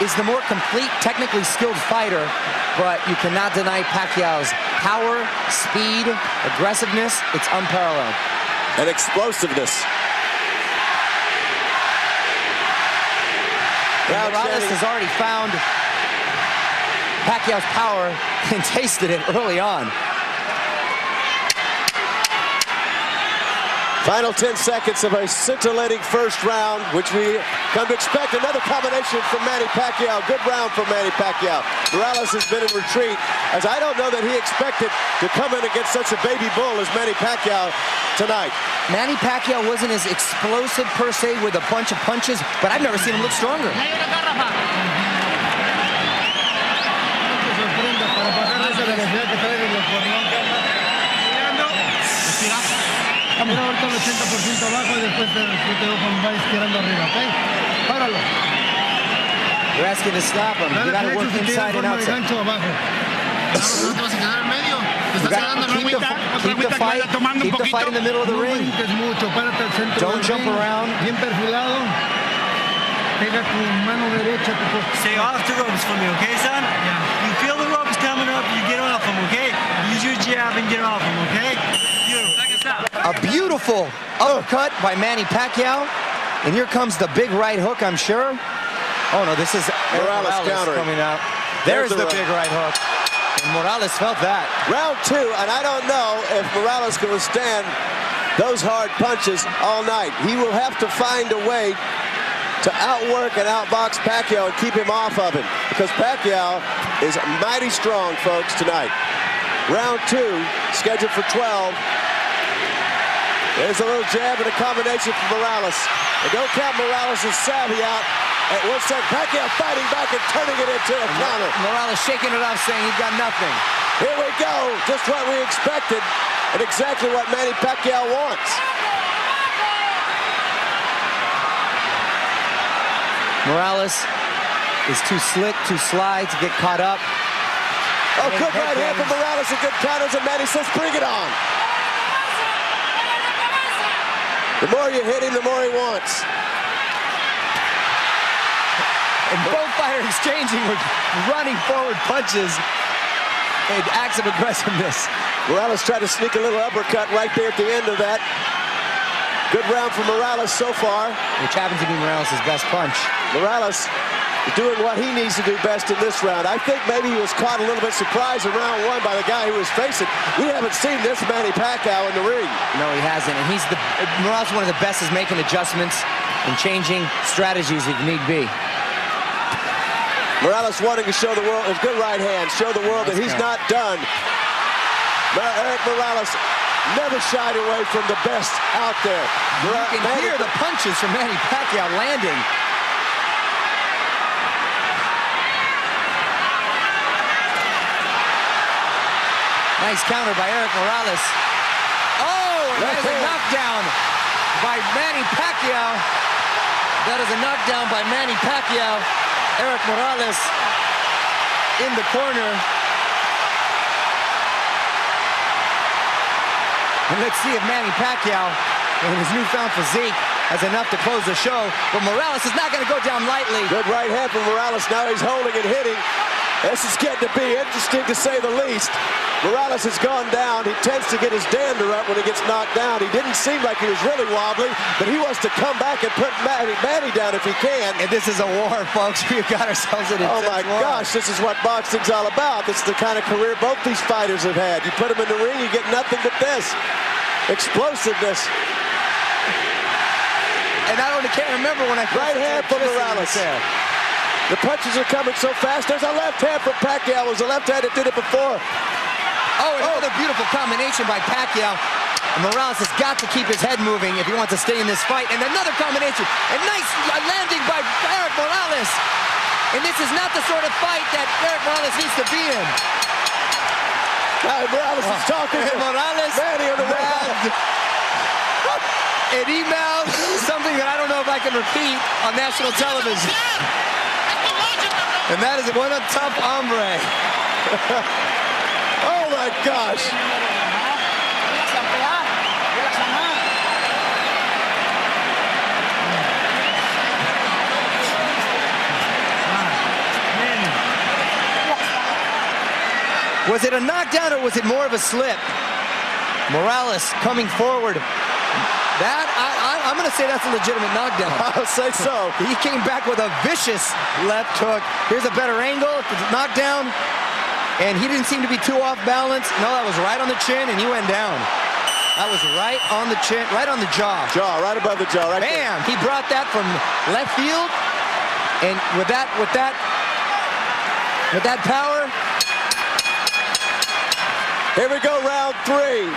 Speaker 2: is the more complete, technically skilled fighter, but you cannot deny Pacquiao's power, speed, aggressiveness. It's unparalleled.
Speaker 1: And explosiveness.
Speaker 2: Morales has already found Pacquiao's power and tasted it early on.
Speaker 1: Final 10 seconds of a scintillating first round, which we come to expect another combination from Manny Pacquiao. Good round from Manny Pacquiao. Morales has been in retreat, as I don't know that he expected to come in against such a baby bull as Manny Pacquiao tonight.
Speaker 2: Manny Pacquiao wasn't as explosive per se with a bunch of punches, but I've never seen him look stronger.
Speaker 11: Mira ahorita el 80% abajo y después te veo con va izquierdo arriba, ¿ok? Páralo.
Speaker 2: They're asking to stop him. You gotta work inside and outside.
Speaker 11: Gancho abajo. No te vas a quedar en medio. Te estás quedando
Speaker 2: keep the fight in the middle of the ring.
Speaker 11: Mucho. Párate al centro.
Speaker 2: Don't jump around.
Speaker 11: Bien perfilado. Pega tu mano derecha.
Speaker 12: Stay off the ropes for me, okay, son? Yeah. You feel the ropes coming up, you get off them, okay? Use your jab and get off them, okay?
Speaker 2: A beautiful uppercut by Manny Pacquiao. And here comes the big right hook, I'm sure. Oh, no, this is Morales coming out. There's the big right hook. And Morales felt that.
Speaker 1: Round two, and I don't know if Morales can withstand those hard punches all night. He will have to find a way to outwork and outbox Pacquiao and keep him off of him, because Pacquiao is mighty strong, folks, tonight. Round two, scheduled for 12. There's a little jab and a combination from Morales. And don't count Morales' savvy out. At one second, Pacquiao fighting back and turning it into a counter.
Speaker 2: Morales shaking it off, saying he's got nothing.
Speaker 1: Here we go, just what we expected, and exactly what Manny Pacquiao wants.
Speaker 2: Morales is too slick, too sly to get caught up.
Speaker 1: Oh, good right hand from Morales and good counters, and Manny says, bring it on. The more you hit him, the more he wants.
Speaker 2: And both fighters exchanging with running forward punches and acts of aggressiveness.
Speaker 1: Morales tried to sneak a little uppercut right there at the end of that. Good round for Morales so far.
Speaker 2: Which happens to be Morales' best punch.
Speaker 1: Morales is doing what he needs to do best in this round. I think maybe he was caught a little bit surprised in round one by the guy who was facing. We haven't seen this Manny Pacquiao in the ring.
Speaker 2: No, he hasn't. And Morales is one of the best at making adjustments and changing strategies if need be.
Speaker 1: Morales wanting to show the world his good right hand, show the world that he's not done. Erik Morales never shied away from the best out there.
Speaker 2: You can hear the punches from Manny Pacquiao landing. Nice counter by Erik Morales. Oh, that is a knockdown by Manny Pacquiao. That is a knockdown by Manny Pacquiao. Erik Morales in the corner. And let's see if Manny Pacquiao, in his newfound physique, has enough to close the show. But Morales is not going to go down lightly.
Speaker 1: Good right hand from Morales. Now he's holding and hitting. This is getting to be interesting, to say the least. Morales has gone down. He tends to get his dander up when he gets knocked down. He didn't seem like he was really wobbly, but he wants to come back and put Manny down if he can.
Speaker 2: And this is a war, folks. We've got ourselves in a
Speaker 1: Oh my gosh, this is what boxing's all about. This is the kind of career both these fighters have had. You put them in the ring, you get nothing but this. Explosiveness.
Speaker 2: And I can't remember when I
Speaker 1: right hand from Morales there. The punches are coming so fast. There's a left hand from Pacquiao. It was a left hand that did it before.
Speaker 2: Oh, another beautiful combination by Pacquiao. And Morales has got to keep his head moving if he wants to stay in this fight. And another combination. A nice landing by Erik Morales. And this is not the sort of fight that Erik Morales needs to be in.
Speaker 1: Now Morales is talking to
Speaker 2: Morales.
Speaker 1: Manny on the way.
Speaker 2: An email, something that I don't know if I can repeat on national television. And that is one a tough hombre.
Speaker 1: Oh my gosh.
Speaker 2: Was it a knockdown or was it more of a slip? Morales coming forward. I'm going to say that's a legitimate knockdown.
Speaker 1: I'll say so.
Speaker 2: He came back with a vicious left hook. Here's a better angle, knockdown. And he didn't seem to be too off balance. No, that was right on the chin, and he went down. That was right on the chin, right on the jaw.
Speaker 1: Jaw, right above the jaw, right
Speaker 2: Bam! There. He brought that from left field. And with that power.
Speaker 1: Here we go, round 3.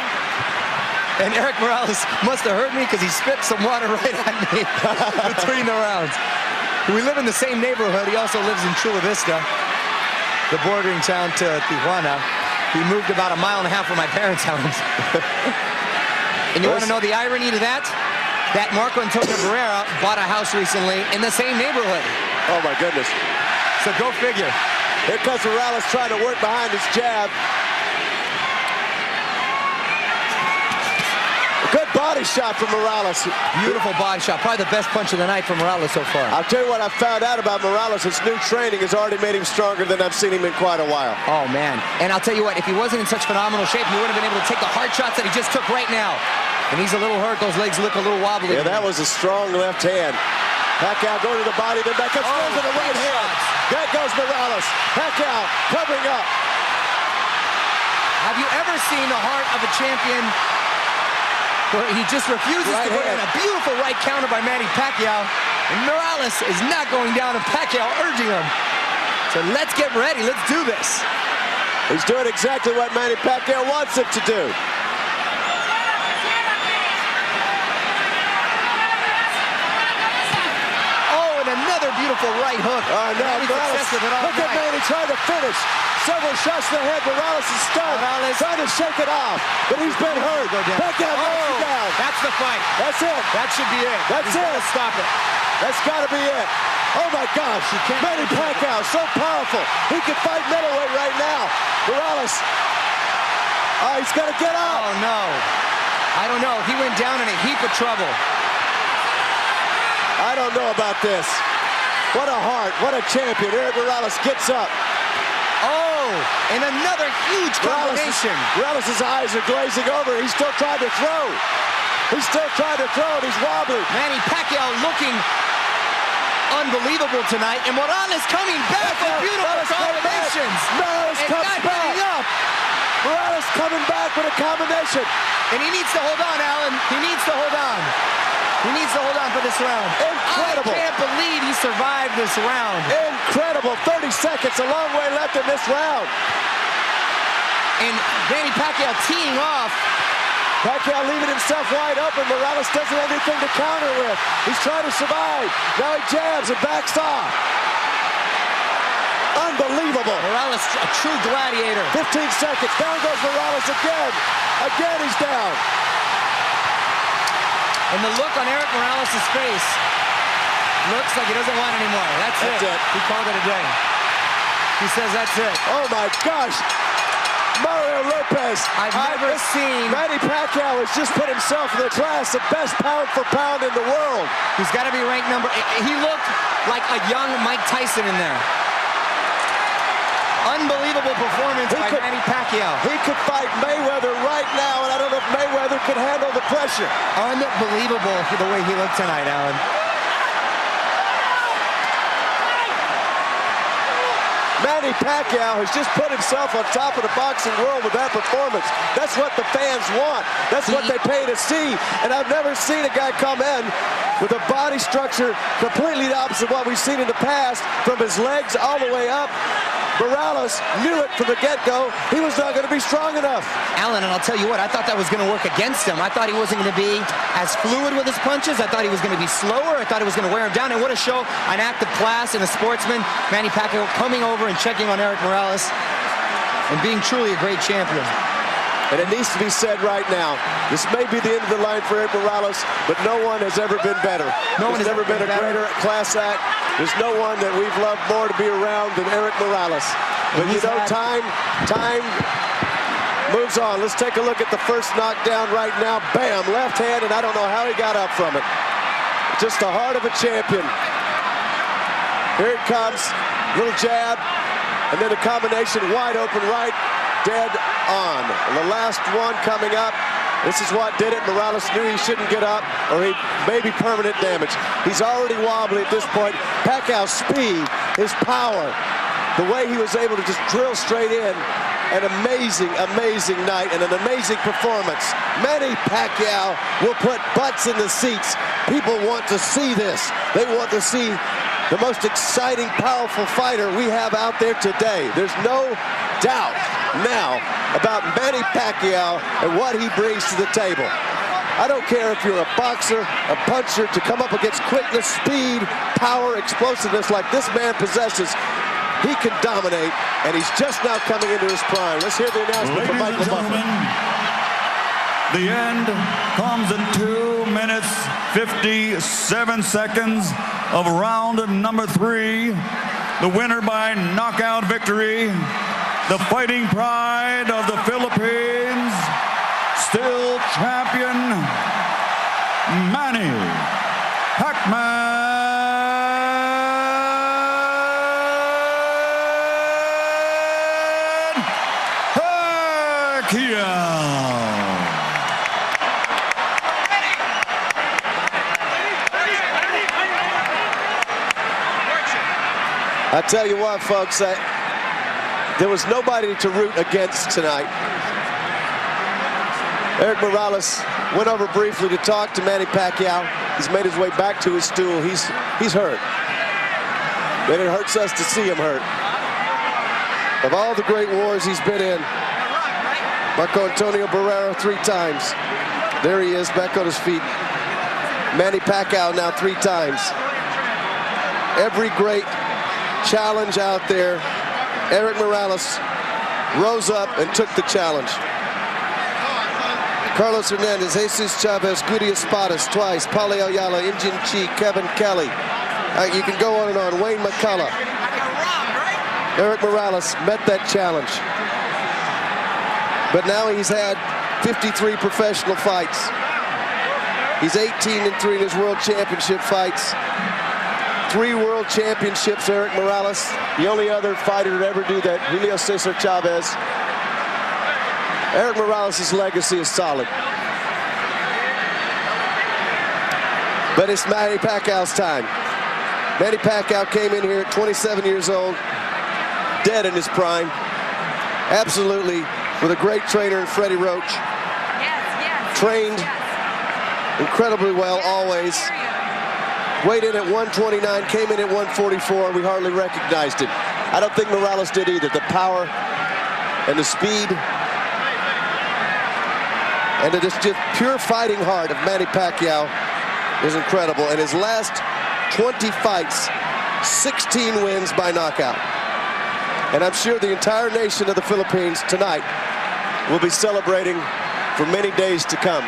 Speaker 2: And Erik Morales must have hurt me because he spit some water right at me between the rounds. We live in the same neighborhood. He also lives in Chula Vista, the bordering town to Tijuana. He moved about 1.5 miles from my parents' house. And you want to know the irony to that? That Marco Antonio Barrera bought a house recently in the same neighborhood.
Speaker 1: Oh, my goodness.
Speaker 2: So go figure.
Speaker 1: Here comes Morales trying to work behind his jab. Good body shot from Morales.
Speaker 2: Beautiful body shot. Probably the best punch of the night from Morales so far.
Speaker 1: I'll tell you what I found out about Morales. His new training has already made him stronger than I've seen him in quite a while.
Speaker 2: Oh, man. And I'll tell you what, if he wasn't in such phenomenal shape, he would have been able to take the hard shots that he just took right now. And he's a little hurt. Those legs look a little wobbly.
Speaker 1: Yeah, that was a strong left hand. Pacquiao going to the body, then back up, throws to the right hand. There goes Morales. Pacquiao covering up.
Speaker 2: Have you ever seen the heart of a champion where he just refuses to go in? A beautiful right counter by Manny Pacquiao. And Morales is not going down, and Pacquiao urging him. So let's get ready. Let's do this.
Speaker 1: He's doing exactly what Manny Pacquiao wants him to do.
Speaker 2: Oh, and another beautiful right hook.
Speaker 1: Oh, no, Morales, look at Manny trying to finish. Several shots to the head. Morales is stunned. Morales trying to shake it off, but he's been hurt. Pacquiao goes down.
Speaker 2: That's the fight.
Speaker 1: That's it.
Speaker 2: That should be it.
Speaker 1: That's it.
Speaker 2: Stop it.
Speaker 1: That's got to be it. Oh my gosh, Manny Pacquiao, so powerful. He can fight middleweight right now. Morales, he's got to get up.
Speaker 2: Oh no, I don't know. He went down in a heap of trouble.
Speaker 1: I don't know about this. What a heart, what a champion. Erik Morales gets up.
Speaker 2: Oh, and another huge combination.
Speaker 1: Morales' eyes are glazing over. He's still trying to throw. He's still trying to throw, and he's wobbling.
Speaker 2: Manny Pacquiao looking unbelievable tonight, and Morales coming back with beautiful combinations.
Speaker 1: Morales comes back.
Speaker 2: Up.
Speaker 1: Morales coming back with a combination.
Speaker 2: And he needs to hold on, Alan. He needs to hold on. He needs to hold on for this round.
Speaker 1: Incredible.
Speaker 2: I can't believe he survived this round.
Speaker 1: Incredible. 30 seconds, a long way left in this round.
Speaker 2: And Manny Pacquiao teeing off
Speaker 1: Pacquiao leaving himself wide open. Morales doesn't have anything to counter with. He's trying to survive. Now he jabs and backs off. Unbelievable.
Speaker 2: Morales, a true gladiator.
Speaker 1: 15 seconds. Down goes Morales again. Again, he's down.
Speaker 2: And the look on Erik Morales' face looks like he doesn't want anymore. That's it. He called it a day. He says that's it.
Speaker 1: Oh, my gosh. Mario Lopez.
Speaker 2: I've never seen.
Speaker 1: Manny Pacquiao has just put himself in the class of best pound for pound in the world.
Speaker 2: He's got to be ranked number. He looked like a young Mike Tyson in there. Unbelievable performance by Manny Pacquiao.
Speaker 1: He could fight Mayweather right now, and I don't know if Mayweather could handle the pressure.
Speaker 2: Unbelievable for the way he looked tonight, Alan.
Speaker 1: Manny Pacquiao has just put himself on top of the boxing world with that performance. That's what the fans want. That's what they pay to see. And I've never seen a guy come in with a body structure completely the opposite of what we've seen in the past, from his legs all the way up. Morales knew it from the get-go. He was not going to be strong enough.
Speaker 2: Alan, and I'll tell you what, I thought that was going to work against him. I thought he wasn't going to be as fluid with his punches. I thought he was going to be slower. I thought it was going to wear him down. And what a show, an act of class and a sportsman. Manny Pacquiao coming over and checking on Erik Morales and being truly a great champion.
Speaker 1: And it needs to be said right now, this may be the end of the line for Erik Morales, but no one has ever been better.
Speaker 2: No one has
Speaker 1: ever been a greater class act. There's no one that we've loved more to be around than Erik Morales. But you know, time moves on. Let's take a look at the first knockdown right now. Bam, left hand, and I don't know how he got up from it. Just the heart of a champion. Here it comes, little jab, and then a combination wide open right, dead on. And the last one coming up. This is what did it. Morales knew he shouldn't get up, or he may be permanent damage. He's already wobbly at this point. Pacquiao's speed, his power, the way he was able to just drill straight in. An amazing, amazing night and an amazing performance. Manny Pacquiao will put butts in the seats. People want to see this. They want to see the most exciting, powerful fighter we have out there today. There's no doubt now about Manny Pacquiao and what he brings to the table. I don't care if you're a boxer, a puncher, to come up against quickness, speed, power, explosiveness like this man possesses. He can dominate, and he's just now coming into his prime. Let's hear the announcement from Michael Buffer.
Speaker 3: The end comes in 2 minutes, 57 seconds of round number 3. The winner by knockout victory, the fighting pride of the Philippines, still champion, Manny Pacman Pacquiao.
Speaker 1: I tell you what, folks, there was nobody to root against tonight. Erik Morales went over briefly to talk to Manny Pacquiao. He's made his way back to his stool. He's hurt. And it hurts us to see him hurt. Of all the great wars he's been in, Marco Antonio Barrera 3 times. There he is, back on his feet. Manny Pacquiao now 3 times. Every great challenge out there, Erik Morales rose up and took the challenge. Carlos Hernandez, Jesus Chavez, Goody Espadas twice, Paulie Ayala, Injin Chi, Kevin Kelly. You can go on and on. Wayne McCullough. Erik Morales met that challenge. But now he's had 53 professional fights. He's 18-3 in his world championship fights. 3 world championships, Erik Morales. The only other fighter to ever do that, Julio Cesar Chavez. Erik Morales' legacy is solid. But it's Manny Pacquiao's time. Manny Pacquiao came in here at 27 years old, dead in his prime. Absolutely, with a great trainer in Freddie Roach. Trained incredibly well, always. Weighed in at 129, came in at 144. We hardly recognized him. I don't think Morales did either. The power and the speed. And it is just pure fighting heart of Manny Pacquiao is incredible. In his last 20 fights, 16 wins by knockout. And I'm sure the entire nation of the Philippines tonight will be celebrating for many days to come.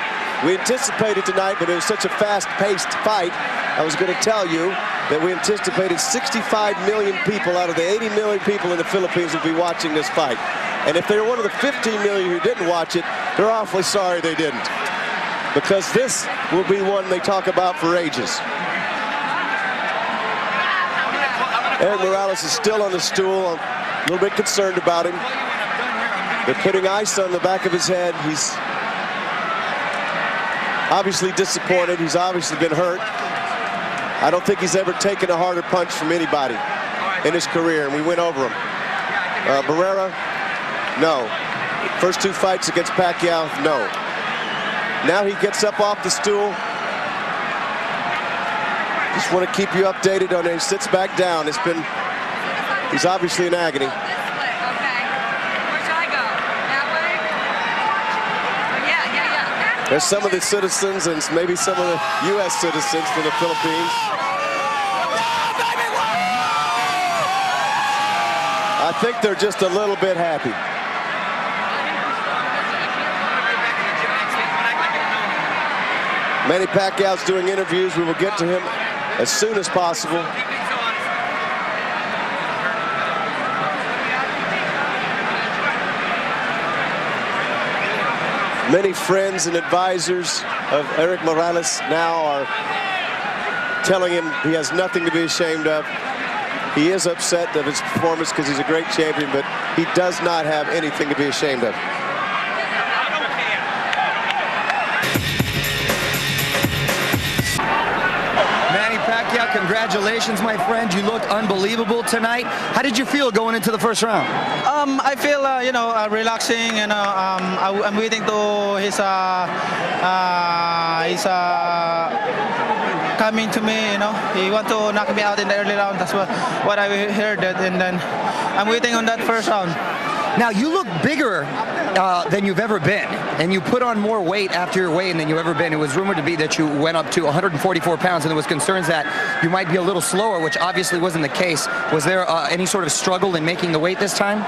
Speaker 1: We anticipated tonight, but it was such a fast-paced fight, I was going to tell you that we anticipated 65 million people out of the 80 million people in the Philippines would be watching this fight. And if they're one of the 15 million who didn't watch it, they're awfully sorry they didn't. Because this will be one they talk about for ages. Erik Morales is still on the stool. I'm a little bit concerned about him. They're putting ice on the back of his head. He's obviously disappointed. He's obviously been hurt. I don't think he's ever taken a harder punch from anybody in his career, and we went over him. Barrera, no. First 2 fights against Pacquiao, no. Now he gets up off the stool. Just want to keep you updated on it. He sits back down. He's obviously in agony. There's some of the citizens and maybe some of the U.S. citizens from the Philippines. I think they're just a little bit happy. Manny Pacquiao's doing interviews. We will get to him as soon as possible. Many friends and advisors of Erik Morales now are telling him he has nothing to be ashamed of. He is upset of his performance because he's a great champion, but he does not have anything to be ashamed of.
Speaker 2: Manny Pacquiao, congratulations, my friend. You looked unbelievable tonight. How did you feel going into the first round?
Speaker 13: I feel, relaxing, and I'm waiting to his coming to me, He want to knock me out in the early round. That's what I heard, and then I'm waiting on that first round.
Speaker 2: Now, you look bigger than you've ever been, and you put on more weight after your weigh-in than you've ever been. It was rumored to be that you went up to 144 pounds, and there was concerns that you might be a little slower, which obviously wasn't the case. Was there any sort of struggle in making the weight this time?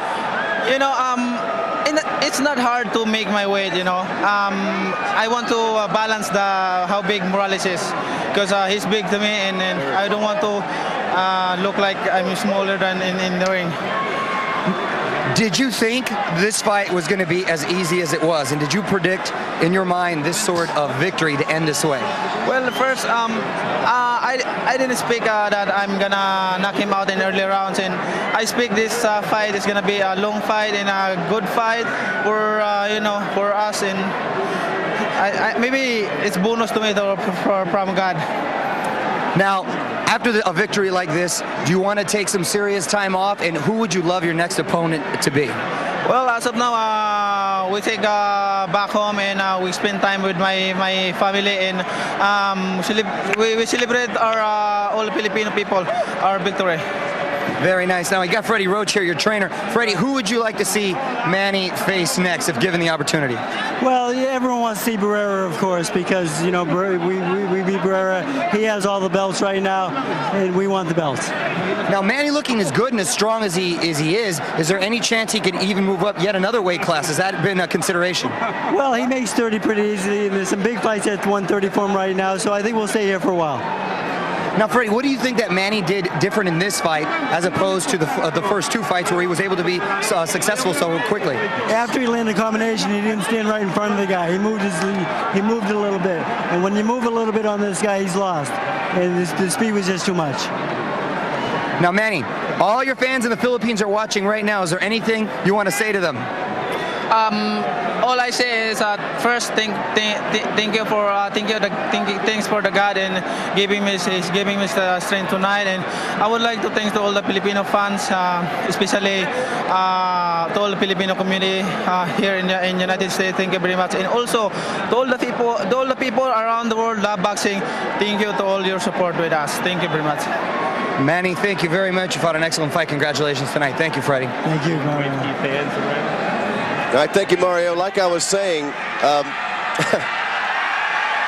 Speaker 13: It's not hard to make my weight, I want to balance how big Morales is, because he's big to me, and I don't want to look like I'm smaller than in the ring.
Speaker 2: Did you think this fight was going to be as easy as it was? And did you predict in your mind this sort of victory to end this way?
Speaker 13: Well, first, I didn't speak that I'm going to knock him out in early rounds. And I speak this fight is going to be a long fight and a good fight for us. And maybe it's bonus to me from God.
Speaker 2: Now, after a victory like this, do you want to take some serious time off? And who would you love your next opponent to be?
Speaker 13: Well, as of now, we take back home and we spend time with my family, and we celebrate all Filipino people, our victory.
Speaker 2: Very nice. Now, we got Freddie Roach here, your trainer. Freddie, who would you like to see Manny face next if given the opportunity?
Speaker 12: Well, yeah, everyone wants to see Barrera, of course, because, we beat Barrera. He has all the belts right now, and we want the belts.
Speaker 2: Now, Manny looking as good and as strong as he is there any chance he could even move up yet another weight class? Has that been a consideration?
Speaker 12: Well, he makes 30 pretty easily, and there's some big fights at 130 for him right now, so I think we'll stay here for a while.
Speaker 2: Now, Freddie, what do you think that Manny did different in this fight as opposed to the first 2 fights where he was able to be successful so quickly?
Speaker 12: After he landed the combination, he didn't stand right in front of the guy. He moved a little bit. And when you move a little bit on this guy, he's lost. And the speed was just too much.
Speaker 2: Now, Manny, all your fans in the Philippines are watching right now. Is there anything you want to say to them?
Speaker 13: All I say is first thanks for the God and giving me the strength tonight, and I would like to thank to all the Filipino fans, especially to all the Filipino community here in the United States. Thank you very much, and also to all the people around the world love boxing. Thank you to all your support with us. Thank you very much.
Speaker 2: Manny, thank you very much. You fought an excellent fight. Congratulations tonight. Thank you, Freddie.
Speaker 12: Thank you, Mario.
Speaker 1: All right, thank you, Mario. Like I was saying,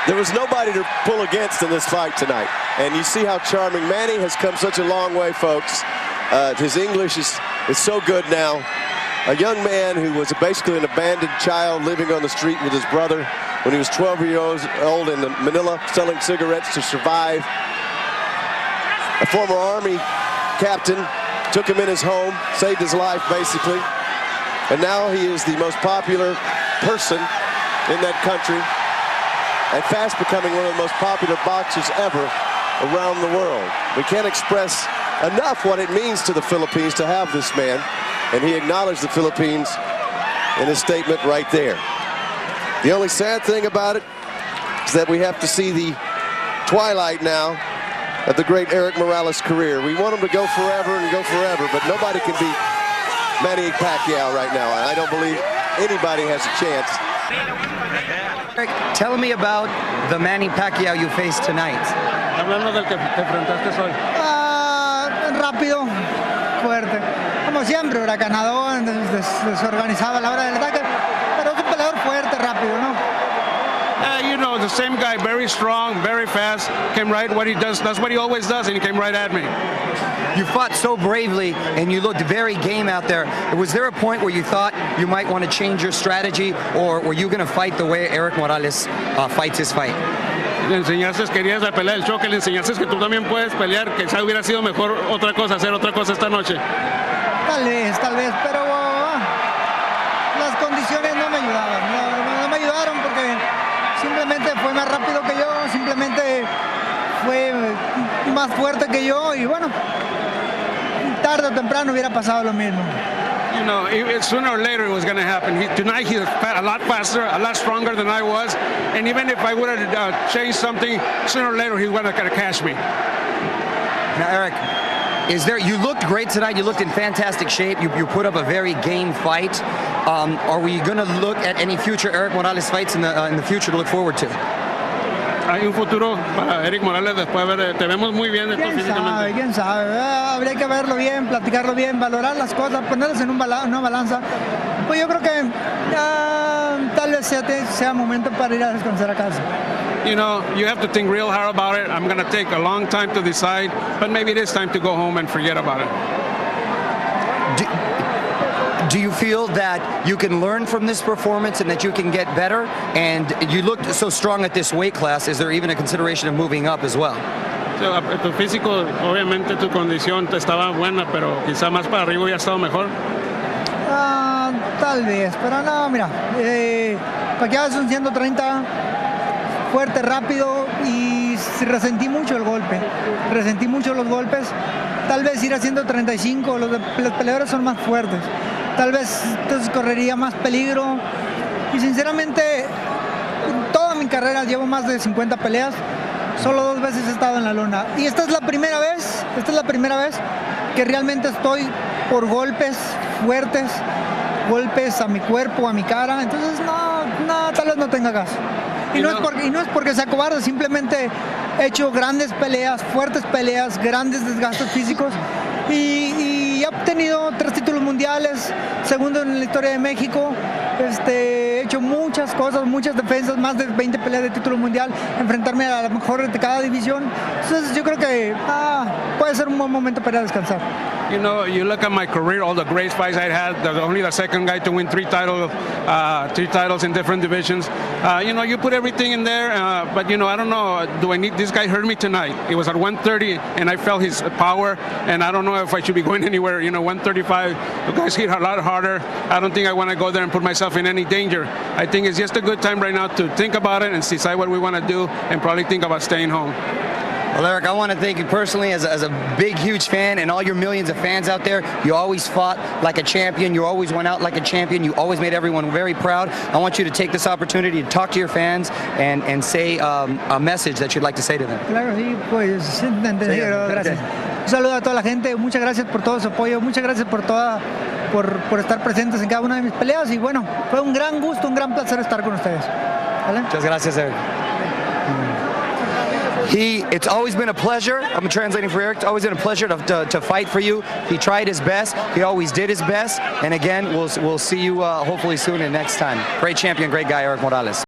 Speaker 1: There was nobody to pull against in this fight tonight. And you see how charming Manny has come such a long way, folks. His English is so good now. A young man who was basically an abandoned child living on the street with his brother when he was 12 years old in Manila, selling cigarettes to survive. A former Army captain took him in his home, saved his life, basically. And now he is the most popular person in that country, and fast becoming one of the most popular boxers ever around the world. We can't express enough what it means to the Philippines to have this man, and he acknowledged the Philippines in his statement right there. The only sad thing about it is that we have to see the twilight now of the great Erik Morales' career. We want him to go forever and go forever, but nobody can beat Manny Pacquiao right now. I don't believe anybody has a chance.
Speaker 2: Erik, tell me about the Manny Pacquiao you faced tonight.
Speaker 11: Hablando del que te enfrentaste hoy. Rápido, fuerte. Como siempre, huracanador, desorganizado a la hora del ataque, pero es un peleador fuerte, rápido, ¿no?
Speaker 14: You know, the same guy, very strong, very fast, came right what he does. That's what he always does, and he came right at me.
Speaker 2: You fought so bravely, and you looked very game out there. Was there a point where you thought you might want to change your strategy, or were you going to fight the way Erik Morales fights his fight?
Speaker 14: Le enseñaste, querías la pelea del choque, le enseñaste que tú también puedes pelear, que quizá hubiera sido mejor otra cosa, hacer otra cosa esta noche.
Speaker 11: Tal vez, pero las condiciones no me ayudaban. No me ayudaron porque simplemente fue más rápido que yo, simplemente fue más fuerte que yo y bueno, tarde o temprano hubiera pasado lo mismo.
Speaker 14: You know, sooner or later it was going to happen. Tonight he's a lot faster, a lot stronger than I was, and even if I would have changed something, sooner or later he was going to catch me.
Speaker 2: Now, Erik, you looked great tonight. You looked in fantastic shape. You put up a very game fight. Are we going to look at any future Erik Morales fights in the future to look forward to?
Speaker 14: Hay un futuro para Erik Morales después de ver, te vemos muy bien físicamente.
Speaker 11: ¿Quién sabe? Habría que verlo bien, platicarlo bien, valorar las cosas, ponerlas en una balanza. Pues yo creo que tal vez sea momento para ir a descansar a casa.
Speaker 14: You know, you have to think real hard about it. I'm going to take a long time to decide, but maybe it is time to go home and forget about it.
Speaker 2: Do you feel that you can learn from this performance and that you can get better? And you looked so strong at this weight class. Is there even a consideration of moving up as well?
Speaker 14: Tu físico, obviamente tu condición te estaba buena, pero quizá más para arriba hubiera estado mejor.
Speaker 11: Tal vez, pero no, mira, Pacquiao es un 130, fuerte, rápido y resentí mucho el golpe. Resentí mucho los golpes. Tal vez ir a 135, los peleadores son más fuertes. Tal vez entonces correría más peligro. Y sinceramente, en toda mi carrera llevo más de 50 peleas. Solo 2 veces he estado en la lona. Y esta es la primera vez que realmente estoy por golpes fuertes, golpes a mi cuerpo, a mi cara. Entonces, no, tal vez no tenga caso. Y no es porque sea cobarde, simplemente he hecho grandes peleas, fuertes peleas, grandes desgastes físicos y he obtenido 3 títulos mundiales, segundo en la historia de México. He hecho muchas cosas, muchas defensas, más de 20 peleas de título mundial, enfrentarme a la mejor de cada división. Entonces yo creo que puede ser un buen momento para descansar.
Speaker 14: You know, you look at my career, all the great fights I had, only the second guy to win 3 titles in different divisions. You know, you put everything in there, but you know, I don't know, this guy hurt me tonight. It was at 130 and I felt his power, and I don't know if I should be going anywhere. You know, 135, the guys hit a lot harder. I don't think I want to go there and put myself in any danger. I think it's just a good time right now to think about it and decide what we want to do and probably think about staying home.
Speaker 2: Well, Erik, I want to thank you personally as a big, huge fan, and all your millions of fans out there. You always fought like a champion. You always went out like a champion. You always made everyone very proud. I want you to take this opportunity to talk to your fans and say a message that you'd like to say to them.
Speaker 11: Claro, sí, pues, entendido, gracias. Un saludo a toda la gente. Muchas gracias por todo su apoyo. Muchas gracias por estar presentes en cada una de mis peleas. Y bueno, fue un gran gusto, un gran placer estar con ustedes. ¿Vale?
Speaker 2: Muchas gracias, Erik. It's always been a pleasure. I'm translating for Erik. It's always been a pleasure to fight for you. He tried his best. He always did his best. And again, we'll see you hopefully soon and next time. Great champion, great guy, Erik Morales.